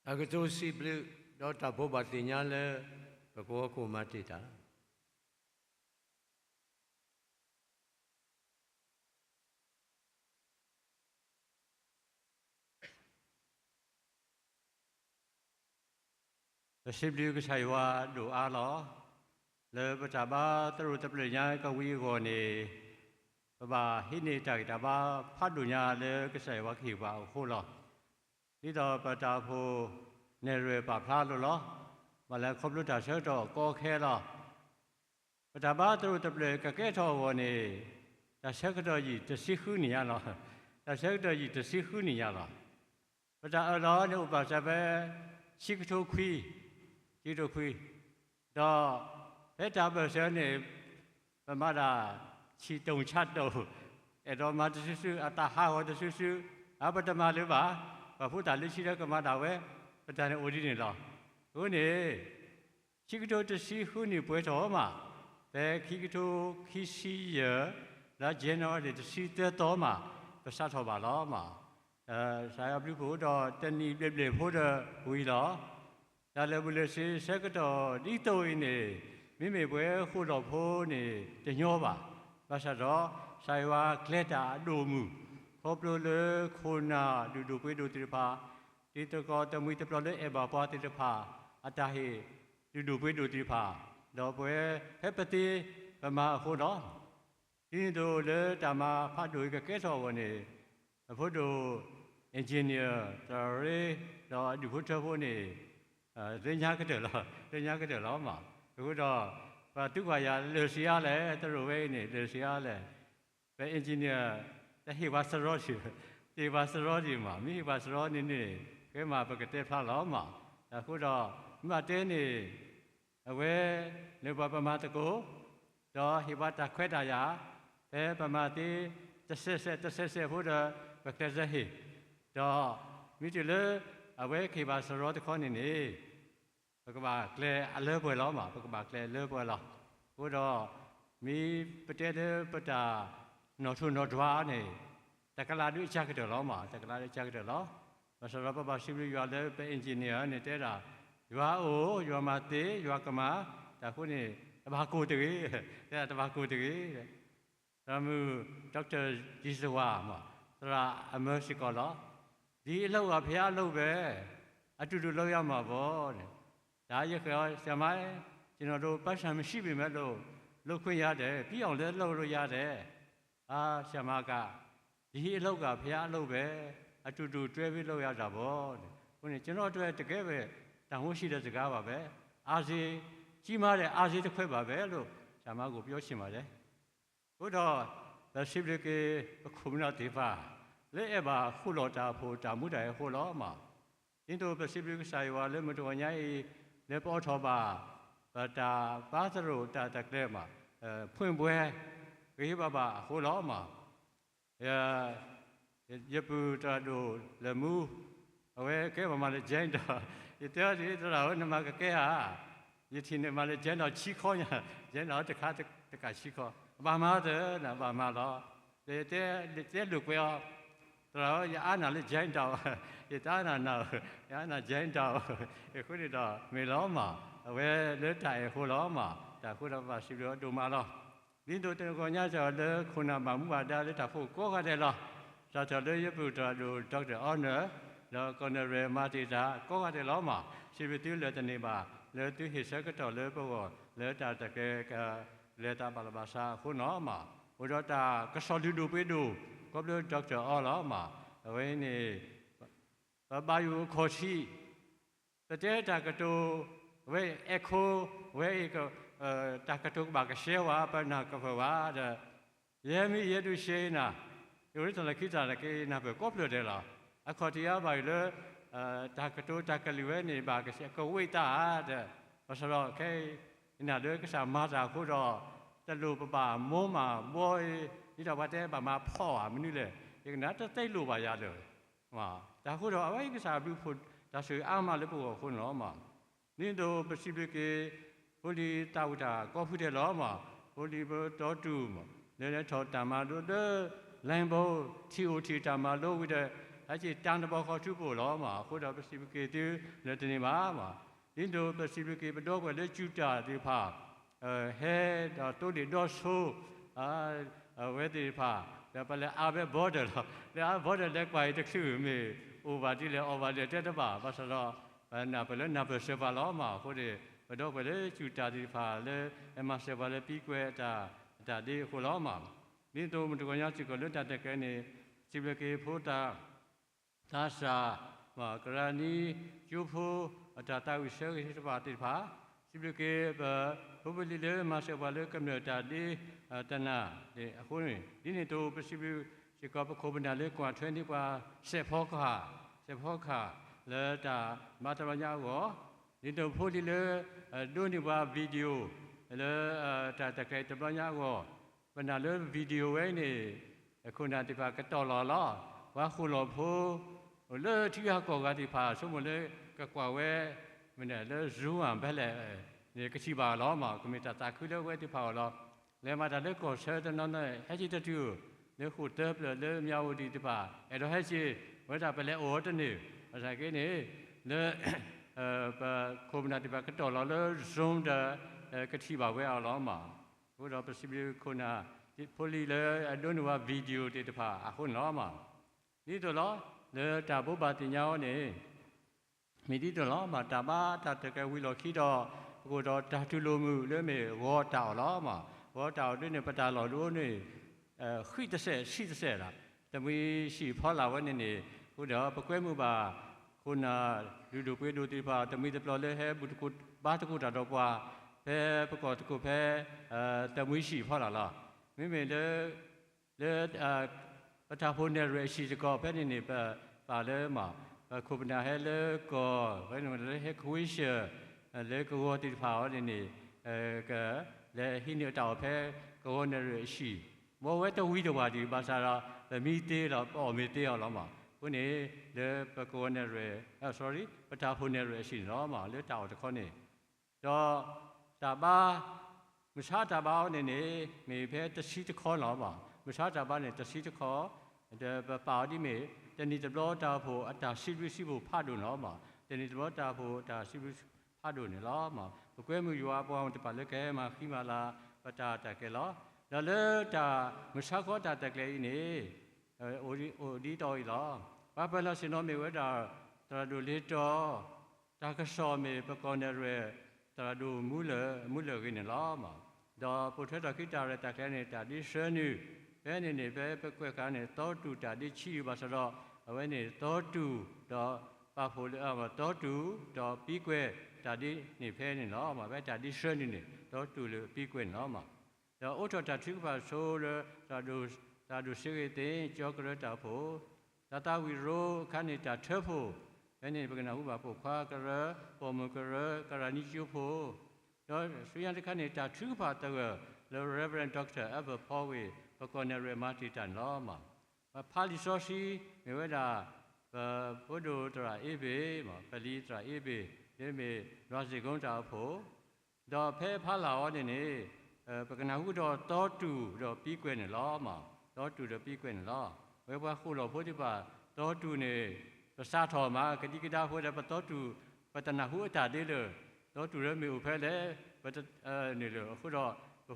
a ka to si blu do ta bo ba ti nya le ba ko ma ti taสิบลิวก็ใช่ว่าดูอาล้อเลยประจาบ้าตรุตะเปลี่ยนก็วิโกนี่บ่าฮินี่จากตาบ้าพัดดุญญาเลยก็ใช่ว่าขี่ว่าโคล้อนี่ต่อประจาโพในเรือป่าพลาดล้อมาแล้วครบรู้จักเชื่อต่อก็แค่ล้อประจาบ้าตรุตะเปลี่ยนก็แก่ทอวันนี้แต่เชื่อก็จะยี่จะซิขึ้นนี่ล้อแต่เชื่อก็จะยี่จะซิขึ้นนี่ล้อ ပဒါအောနေဥပါစပဲရှိကထိုခွီရှိတို့ခွီတော့ဘဲတာပဲဆဲနေပမာတာချီတုံချတ်တော့အဲ့တော့မတဆူဆူအတာဟာဟောတဆူဆူအပတမလေးပါဘာဖို့တာလေးရှိတဲ့ကမတာဝဲပဒါနေအိုဒီနေလားခုနေရှိကထိုတစီခုနေပွဲတော်မှာဘဲခိကထိုခီစီရလာဂျန်နော်ဒီတစီတဲ့တော်မှာပစတ်တော်ပါလားမှာဆိုင်အပလူဖို့တော့တဏီပြပြဖို့တော့ဝီတော့ဒါလည်းဘုလစီစက်ကတော့ဒီတော့င်းနေမိမိပွဲခုတော့ဖို့နေတညောပါဘာသာတော့ဆိုင်ဝါကလက်တာအလိုမှုခေါပလိုလေခိုနာဒူဒူပွေဒူတိဖာဒီတကောတမွေတပလလေအဘပွားတိဖာအတာဟေဒူဒူပွေဒူတိဖာတော့ပွဲဟက်ပတိဗမာခုတော့ဒီတို့လေတမဖတ်တို့ကကဲတော်ဝင်နေဖို့တို့ engineer တော်ရဲတော့ဒီဖို့ဖို့နေရင်းညာကတဲ့လားမှာအခုတော့ဘာသူကရလေစီရလဲသူတို့ပဲနေလေစီရလဲပဲ engineer တဟိဝါစရောရှိဒီဝါစရောဒီမှာမိဝါစရောနေနေကဲမှာပကတဲ့ဖလားလားမှာအခုတော့မတဲနေအဝဲလေပမာတကိုတော့ဟိဝါတခွဲတာရပဲပမာတိတဆက်ဖို့တော့ပကတဲ့ဟိတော့မိတူလေအဝဲခေပါစရောတခေါနေနေပကပါကလေအလဲပွဲလောမှာပကပါကလေလဲပွဲလောဘုတော့မိပတဲ့ပတာနော်ထုနော်ဒွားနေတကလာတို့ချက်ကြလောမှာတကလာတို့ချက်ကြလောမစရပပရှိပြီးရွာလဲပဲအင်ဂျင်နီယာနေတဲ့တာရွာအိုရွာမတေရွာကမာဒါခုနေတဘာကိုတကြီးတဲ့တဘာကိုတကြီးတဲ့ဒါမှဒေါက်တာဂျီဇဝါမှာသရာအမေရှိကောလောဒီအလုပ်ကဖះအလုပ်ပဲအတူတူလုပ်ရမှာပေါ့တဲ့ဒါရခေါ်ဆရာမကျွန်တော်တို့ပတ်စံမရှိပြီမဲ့လို့လုပ်ခွင့်ရတယ်ပြီးအောင်လည်းလုပ်လို့ရတယ်ဆရာမကဒီအလုပ်ကဖះအလုပ်ပဲအတူတူတွဲပြီးလုပ်ရတာပေါ့တဲ့ခုနေကျွန်တော်အတွက်တကယ်ပဲတန်ဖိုးရှိတဲ့စကားပါပဲအာစီကြီးမားတဲ့အာစီတစ်ခွက်ပါပဲလို့ဆရာမကိုပြောရှင်ပါတယ်ဘုတော့သရှိပကေခုမနာတေပါလေအဘာခုလောတာဖို့တာမှုတယ်ဟိုလောမှာဒီတို့ပစိပကဆိုင်ဝါလေမတော်ညာလေပေါ်ထောပါတာဘာသရိုတာတကဲမှာဖွင့်ပွဲခေဘဘာဟိုလောမှာယပူတာတို့လေမူအဝဲကဲဘာမှလေဂျိုင်းတော့ဒီတရားဒီတော်ဟိုနမကကဲဟာယတိနေမှလေဂျိုင်းတော့ချီခေါညာဂျိုင်းတော့တခါချီခေါဘာမှတဲ့နာဘာမှတော့တဲ့လူကွယ်တော်ရအာနာလေဂျိုင်းတော့ရတာနာနာရအာနာဂျိုင်းတော့ခုနေတော့မေလောမှာအဝဲလက်တိုင်ဟိုလောမှာဒါခုတော့ပါရှိလို့ဒုမာလောဒီတို့တကောညဆိုလေခုနမှာမူပါတာလေတာဖို့ကိုခဲ့တယ်လားသာချလေရပုတ္တတို့ဒေါက်တာအော်နာလောကော်နရမာတီတာကိုခဲ့တယ်လားမှာရှိပြီတူလေတနေပါလေတူဟိစကတော့လေပေါ်လေတာတကယ်ကလေတာပါလဘာစာခုနော်မှာဘုရားတာကဆော်လူတို့ပေးတို့ကဘလဒေါက်တာအော်လာမှာအဝင်းနေဘာယူခေါ်ရှိတဲ့တာကတိုဝဲအခုဝဲကတာကတုဘာကရှေဝါပနာကဖဝါတဲ့ယေမီယေတုရှေနာယိုရတလခိတာလကေနာဘကောပလတဲ့လားအခုတရားပါလေတာကတုတာကလီဝဲနေဘာကရှေကဝိတာတဲ့ဘာစရောခဲနာလေကစားမာတာခုတော့တလူပပမိုးမှာဘောဒီတော့ဘာတဲ့ဘာမှာဖော့မနည်းလေဒီကနာတသိလို့ပါရတယ်ဟာဒါခုတော့အဝိကစားပြုဖို့ဒါဆိုအာမလည်းပို့ခုနော်မှာနင်းတို့ပစိပကေဟိုလီတာဝတာကောဖူတဲ့လောမှာဟိုလီဘတော်တူမှာလည်းထောတမတို့တဲ့လိုင်းဘော TOT တမလို့ဝိတဲ့အကြီးတန်တဘောခေါ်ထုဖို့လောမှာခုတော့ပစိပကေတူလည်းတနေမှာနင်းတို့ပစိပကေဘတော်ကလည်းကျူတာဒီဖာဟဲတော့တို့ဒီတော့ဆိုဝဲဒီဖာဒါပလဲအဘဘော်ဒါလဲဘော်ဒါလက်ကွာတခုမေ over ဒီလဲ over တဲ့တပါဘာဆိုတော့နာပလဲနာပစေပါလောမှာခုဒီဘတော့ပလဲကျူတာဒီဖာလဲအမစေပါလဲပြီးကွဲတာဒီခုလောမှာဒီတို့မတကွန်ရစီကိုလွတ်တဲ့ကဲနေစီပကေဖိုတာသာစာမကရဏီကျူဖိုအတာတာဝိဆေဟိတပါတိဖာစီပကေဘုဘလီလေမစေပါလဲကမ္နတာဒီတနာဒီအခုဒီနေ့တို့ပစီပစီကပခိုဗနာလေကွာ20ပါဆက်ဖောခါ เฉพาะค่ะแล้วตามาตรญาก็นี่ตัวพูดที่เลยดูนี่ว่าวิดีโอแล้วตะไคร้ตรญาก็ปัญหาเรื่องวิดีโอไว้นี่คุณอาทิตย์พากต่อรอล้อว่าคุณรอพูเลือที่เขาก่อการที่พาสมมติเลยก็กว่าเว้มันเนี่ยเลือรู้อ่ะไปเลยเนี่ยก็ชีบาล้อมาก็มีตาคุยเลือเว้ที่พาล้อแล้วมาแต่เลือกก่อเชิดนั่นเลยให้จีตะจูเลือกขุดเติบเลือกมีเอาดีที่พาไอ้เราให้จีว่าจะไปเลือกโอ้ตัวนี้ภาษาเกี่ยนี่เลือกคนอาทิตย์พากต่อรอเลือกซูมเดก็ชีบาเว้เอาล้อมาพวกเราเป็นสิบคนอ่ะพอลีเลยดูนี่ว่าวิดีโอที่พาคนล้อมานี่ตัวล้อเลยตาบุบาติญาเนี่ยมีที่ตัวล้อมาตาบ้าตาตะแกวิโลคิดกูดอตาทุลมุเลยมีวอตาล้อมาวอตาด้วยเนี่ยปตาหล่อด้วยเนี่ยขี้ตะเสชีตะเสละแต่มีสีพ่อเราวันนี้กูเดี๋ยวประกวดมือบาคุณดูไปดูตีพาแต่มีแต่ปลอเลยให้บุตรกูบ้าตะกูตาดอกว่าแพ้ประกอบตะกูแพ้แต่มีสีพ่อเราละไม่มีเลยประชาชนเนี่ยเรื่องชีจะก่อแพ้นี่เนี่ยป่าเลยมาคุณเป็นอะไรเลยก็เพราะนั่นเลยให้คุยเชื่อเลยก็ว่าติดเผาเนี่ยก็เลยที่เนี่ยต่อแพ้ก็ว่าเนี่ยเรื่องชีเมื่อวันตัววิดีโอดีภาษาเรามีเตะเรามีเตะเรามาวันนี้เลยประกวดเนี่ยเรื่องsorry ประชาชนเนี่ยเรื่องชีเรามาเลยต่อทุกคนนี่ก็ตาบ้าไม่ใช่ตาบ้าเนี่ยมีแพ้จะชี้จะข้อเรามาไม่ใช่ตาบ้าเนี่ยจะชี้จะข้อเดี๋ยวป่าวที่มีแต่นี่จะรอตาผู้อัตราชีวิตสิบุพาดูเนาะมาแต่นี่จะรอตาผู้อัตราชีวิตพาดูเนี่ยล้อมาพวกเว้ยมืออยู่ว่าพวกมันจะไปเลือกแกมาขี้มาลาประจาแต่แกล้อแล้วเลือกตาไม่ใช่ก็ตาแต่แกนี่โอดีต่ออีล้อว่าเป็นเราสิน้องมีเวลาตาดูลิโตตากระสอบมีประกอบเนี่ยเรื่องตาดูมุลกินเนี่ยล้อมาดอพุทธตาคิดตาแต่แกเนี่ยตาดิเสนีแค่นี้ไปประกวดกันเนี่ยต่อตูตาดิชีบาสระเอาไว้เนี่ยต่อตูต่อปะโพลมาต่อตูต่อปีกเวตาดินี่แพ้เนี่ยเนาะมาไปตาดิเสนีเนี่ยต่อตูเลยปีกเวเนาะมาแต่อุตตาทึกภาโซเลยตาดูเสกเตจอกระตาโพตาวิโรขันนี่ตาเทโพแค่นี้เป็นกันอุบาโพควากระปมกระกระนิจุโพแล้วสุยันขันนี่ตาทึกภาตัวแล้ว Reverend Dr. Ever Paulประกอบในเรื่องมาติดตันล้อมาพาลิโซซีมีเวลาพุทธตราเอเบมาปลีตราเอเบเนี่ยมีรัศกงจ่าโผดอเพพาลาวเนี่ยประกันหูดอต่อตูดอปีเกวนล้อมาต่อตูดอปีเกวนล้อเวลาคู่เราพูดที่ว่าต่อตูเนี่ยประสาทอมากติกดาพูดแต่ต่อตูปัตนาหูตาดีเลยต่อตูเรื่องมีอุเพเลยปัตนี่เลยคู่เรา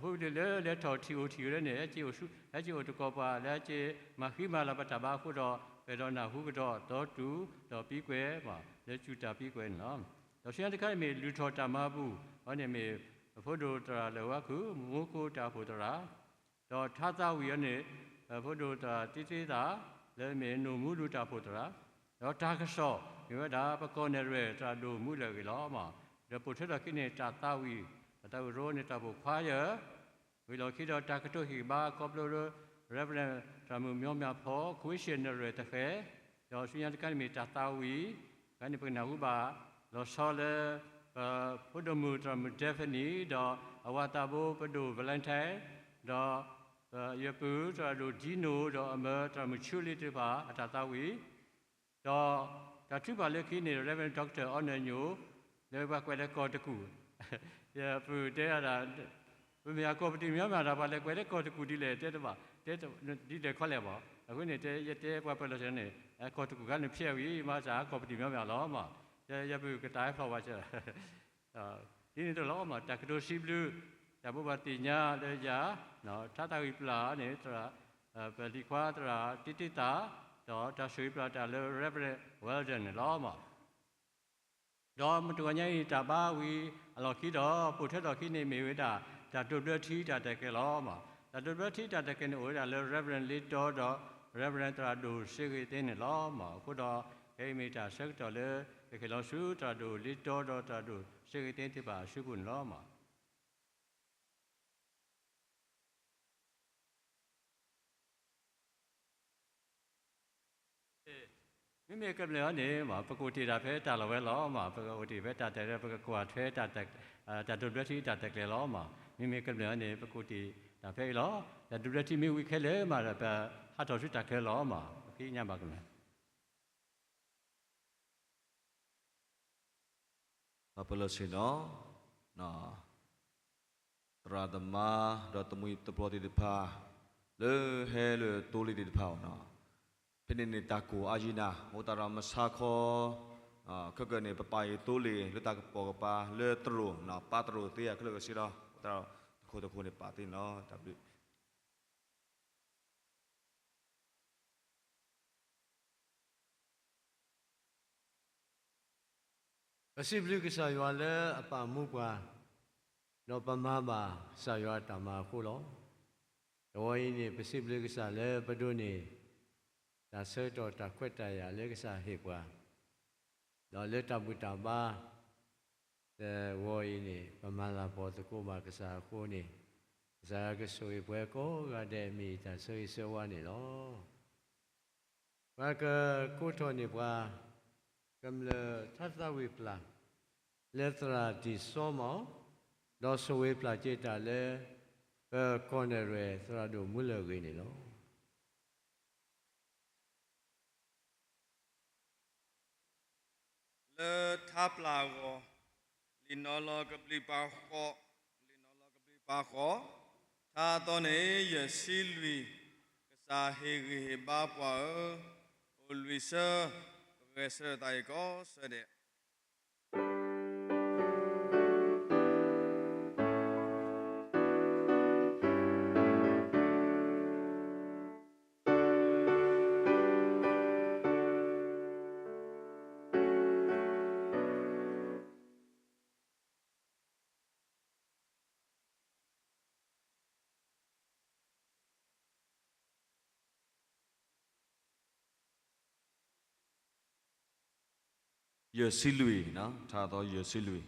พูดเลยถอดทิวเลยเนี่ยจีโอสุจีโอตุกปาแล้วจีมาขี้มาลาปัตตาบาคู่ดอไปดอนาหูก็ดอต่อตูดอปีเกวมาแล้วจุดตาปีเกวนล้อเราเชื่อที่เขามีลุทอตามาบูวันนี้มีพุทธตราเลวะคือมุกุตาพุทธราดอท่าตาวิอันนี้พุทธตราติตาแล้วมีนูมุลุตาพุทธราดอตากษอมีว่าดาปะกอนเนเรตราดูมุเลกิล้อมาเดี๋ยวพุทธตาคิดเนี่ยตาตาวิตาวิโรเนี่ยตาบุควายวิโลคิดดอตากตุหิบากอบโลเรเวเรตรามุมยมยาพอคุยเชนเนเรตะเขดอสุญญาการมีตาตาวิกันนี่เป็นนาหุบาเราสอเลพุทธมูตรมุเดฟนีดออวตาโบปดูวาเลนไทน์ดอยปูตรดูจีโนดออเมตรมุชูลิติบาอัตตาวีดอตาทุบาเลคินีเรเวนด็อกเตอร์ออนเนญูเลวะกวเลกอตะกูยาปูเตอะดาเมียกอปติเมียมาดาบาเลกวเลกอตะกูดิเลเตตบาเตดิเลขอเลบาအခုနေเตยเตกว่าเปลเชนี่กอตะกูกันเพียวีมาจากกอปติเมียล้อมายาปูกระต่ายพลาวาเชဒီနေ့တော့လောက်မှာတက္ကသိုလ်ရှိဘလူတဘုဘတိညာလေကြာနော်ထတာဝိပလာနေတရာပလီခွာတရာတိတိတာတော့တဆွေပလာတလေရပရဝဲလ်ဒန်လောက်မှာတော့မတော်ညာတဘာဝီအလော်ခီတော့ပုထက်တော်ခီနေမေဝတာတတုပတိတတကဲလောက်မှာတတုပတိတတကဲနေဝဲတာလေရပရလီတော်တော့ရပရတရာဒူရှိကေတင်းနေလောက်မှာခုတော့ဂိမီတာဆက်တော်လေကဲလောစုတရာဒူလီတော်တော့တရာဒူစေကတဲ့တိပါရှိဘူးနော်မှာ မိမိကပ်လျောနေမှာပကူတီတာဖဲတာလောပဲလောမှာပကူတီဖဲတာတဲ့ပကွာထွဲတာတက်တာဒုရတီတာတက်ကလေလောမှာမိမိကပ်လျောနေပကူတီတာဖဲလောတာဒုရတီမိဝိခဲလေမှာပဲဟာတော်ရှိတာခဲလောမှာခိညာပါကမယ် Apalosino, no, Radama, Datamui, the body the pa, le hele, tuli the pound, no, Penitaku, Ajina, Motarama Sako, Kagane, Papai, Tuli, Lutaka, Le Tru, no, Patru, Tia, Closira, Kodakone Party, no, W. Pasibli sa yuwa le apa mukwa no pamama sa yuwa tama kulo. Dawa ini pasibli sa le paduni ta seto ta kweta ya le sa hipwa. No le tabu tamba le wo ini pamala po te kuma kasa kuni. Kasa kesui pue ko ga de mi ta sui sewa ni lo. Maka kuto ni pwa cầm le thắt vi pla le tra di somo do so vi pla che ta le con re tra do mu le gi ni lo le tháp là go li no lo ka pli pa kho li no lo ka pli pa kho tha to ne ye si lui ka sa he gi ba pa o lui sa re sa dai go sa de Ye silui, no, Tado, ye silui.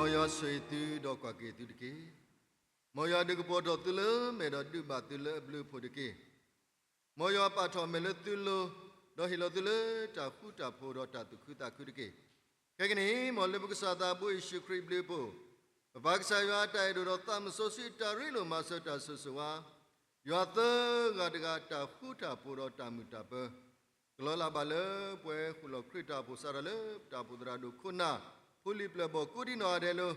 မောယဆွေတူတော့ကွာကေတူတကေမောယဒကပေါ်တော့တူလမေတော့တူပါတူလဘလူဖို့တကေမောယပါထောမေလတူလတော့ဟီလတူလတာဖူတာဖို့တော့တာတူခုတာခုတကေကဲကနေမောလဘကစားတာဘွေရှိခရိဘလူဖို့ဘာကစားရတိုင်တော့တမ်ဆိုစီတာရီလိုမဆတာဆဆဝါယောတကတကတာဖူတာဖို့တော့တာမူတာပကလောလာပါလေပွဲခုလခရတာဖို့စားရလေတာပူဒရာဒုခုနာဖူလီပလဘောကူဒီနော်တယ်လို့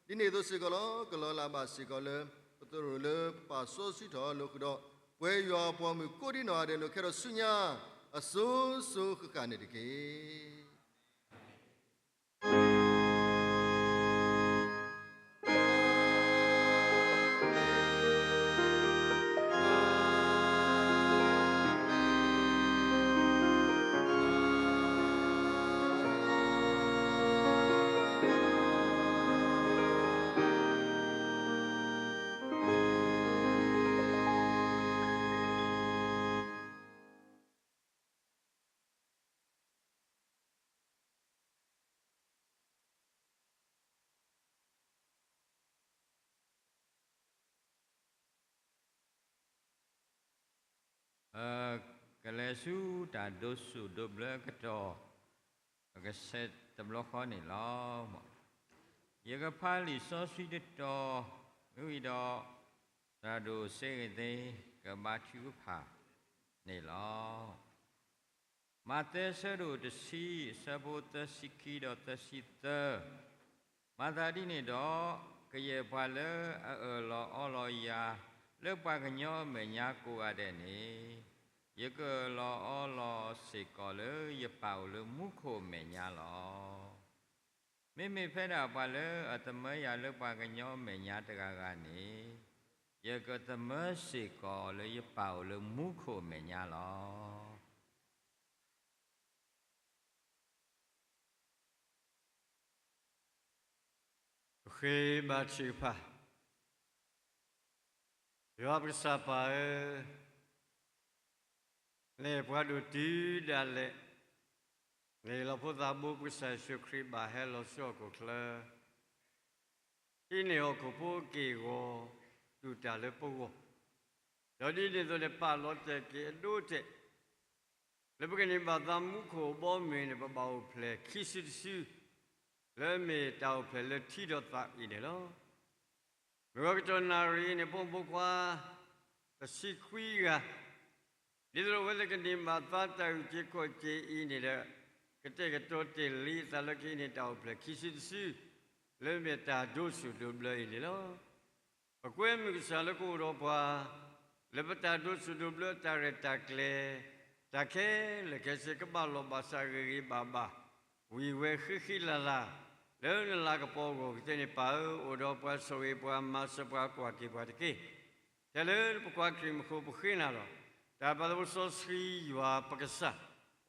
ဒီနေ့တို့စီကလောလာပါစီကလေပတရလေပါဆိုစီတော်လို့ကတော့ဝဲရွာပေါ်မှုကူဒီနော်တယ်လို့ခဲတော့ဆုညာအစိုးစိုးခကနေတကေကလေးစုတာဒုစုဒုဘလကတော့ကစက်တဘလခေါနေလောယေကဖာလီစောစီတတော်ဝိတော်သာဒုစေတဲ့ကဘာချူဖာနေလောမတဲဆရုတစီစဘောတစီကီတော်တစီတမသာဒီနေတော့ကရေပါလေလောအော်လောယာလေပါကညောမညာကိုရတဲ့နေယကလောအော်လောစေကောလေယပောက်လေမုခိုမညာလောမိမိဖဲတာပါလေအတမရလေပါကညောမညာတကကနေယကတမစေကောလေယပောက်လေမုခိုမညာလောခေဘချီဖာယောပစပါလေဘွားတို့တီးတယ်လေလေလဖို့သာဘုကဆာရှုခရိဘာဟဲလောဆောကိုခလာဒီနေကိုပိုးကေကိုတူတယ်လေပို့ကိုတော့ဒီနေဆိုလေပါလို့တဲ့ကေတို့တဲ့လေဘကနေဘာသာမှုကိုဘောမင်းနဲ့ပပောက်ဖလေခိစစ်စုလေမေတောက်ဖလေထီတော့တာဤနေလောဘောကတော်နာရီနေပုံပုကွာတရှိခွီးကဒီလိုဝဲကနေမှာသာတောက်จิตကိုကြည်ဤနေတဲ့ကတဲ့ကတော့တေလီသလကိနေတောက်ဖလေခိစစ်စုလေမေတာဒုစုဒုဘလေလေလောအကွဲမြကစားလကိုတော့ဘွာလေပတာဒုစုဒုဘလေတာရတာကလေတခဲလေကစကဘလောဘာစာရီဘာဘာဝီဝဲခိလာလာလဲလာကပေါ်ကိုတဲ့နေပါအိုတော့ပွားဆိုဝေပွားမဆပွားကွာကေပွားတကေတယ်လေပွားကရင်ခုပခိနာတော့ဒါပါလို့ဆိုစီရွာပကဆာ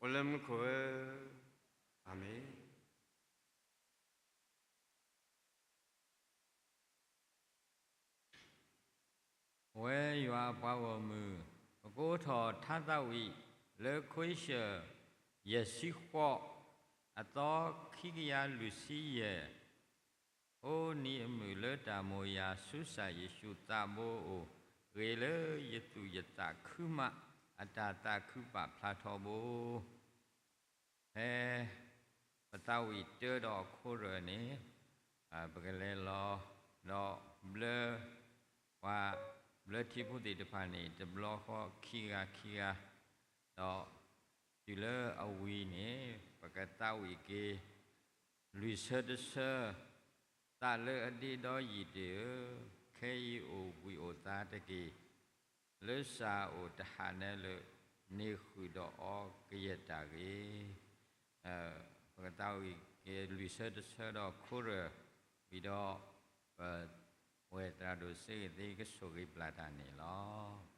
ဝလမ်ခွေအာမင်ဝဲရွာပွားဝမှုအကိုထောထသဝိလေခွေးရှယစီခောအတော်ခိကရလူစီရဲ့ဟိုနီအမှုလတာမောယာဆုစာယေရှုတမောရေလေယတုယတခုမအတာတခုပဖလာထောဘောဟဲပတဝီတေတော်ခိုရနေပကလေလောတော့ဘလဝါဘလတိပုတိတဖာနေတဘလောခောခိကတော့ဒီလေအဝီနေပကတဝီကေလူဆဒဆတာလေအဒီတော်ဤတေခေယိအိုဝီအိုတာတကေလေစာအိုတဟနဲလေနေခုတော်အောကရတာကေပကတဝီကေလူဆဒဆတော့ခိုရဝီတော့ဝေတရာဒုစေတိကဆိုကိပလာတာနေလော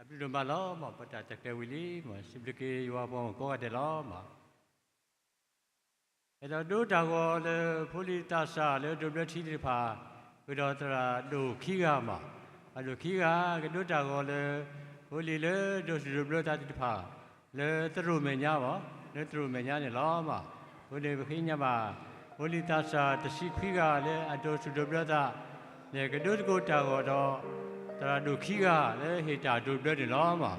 blu do ma lo ma pata tak te wi li ma siblike ywa pon ko ga de lo ma elo do ta go le phuli ta sa le do blo thi de pha wi do tra do khi ga ma a lo khi ga ke do ta go le phuli le do blo ta de pha le tru me nya ba le tru me nya ne lo ma phuli khi nya ba phuli ta sa ta si khi ga le a do blo ta ne ke do ko ta go do tra do khi ga le he ta do blo de lo ma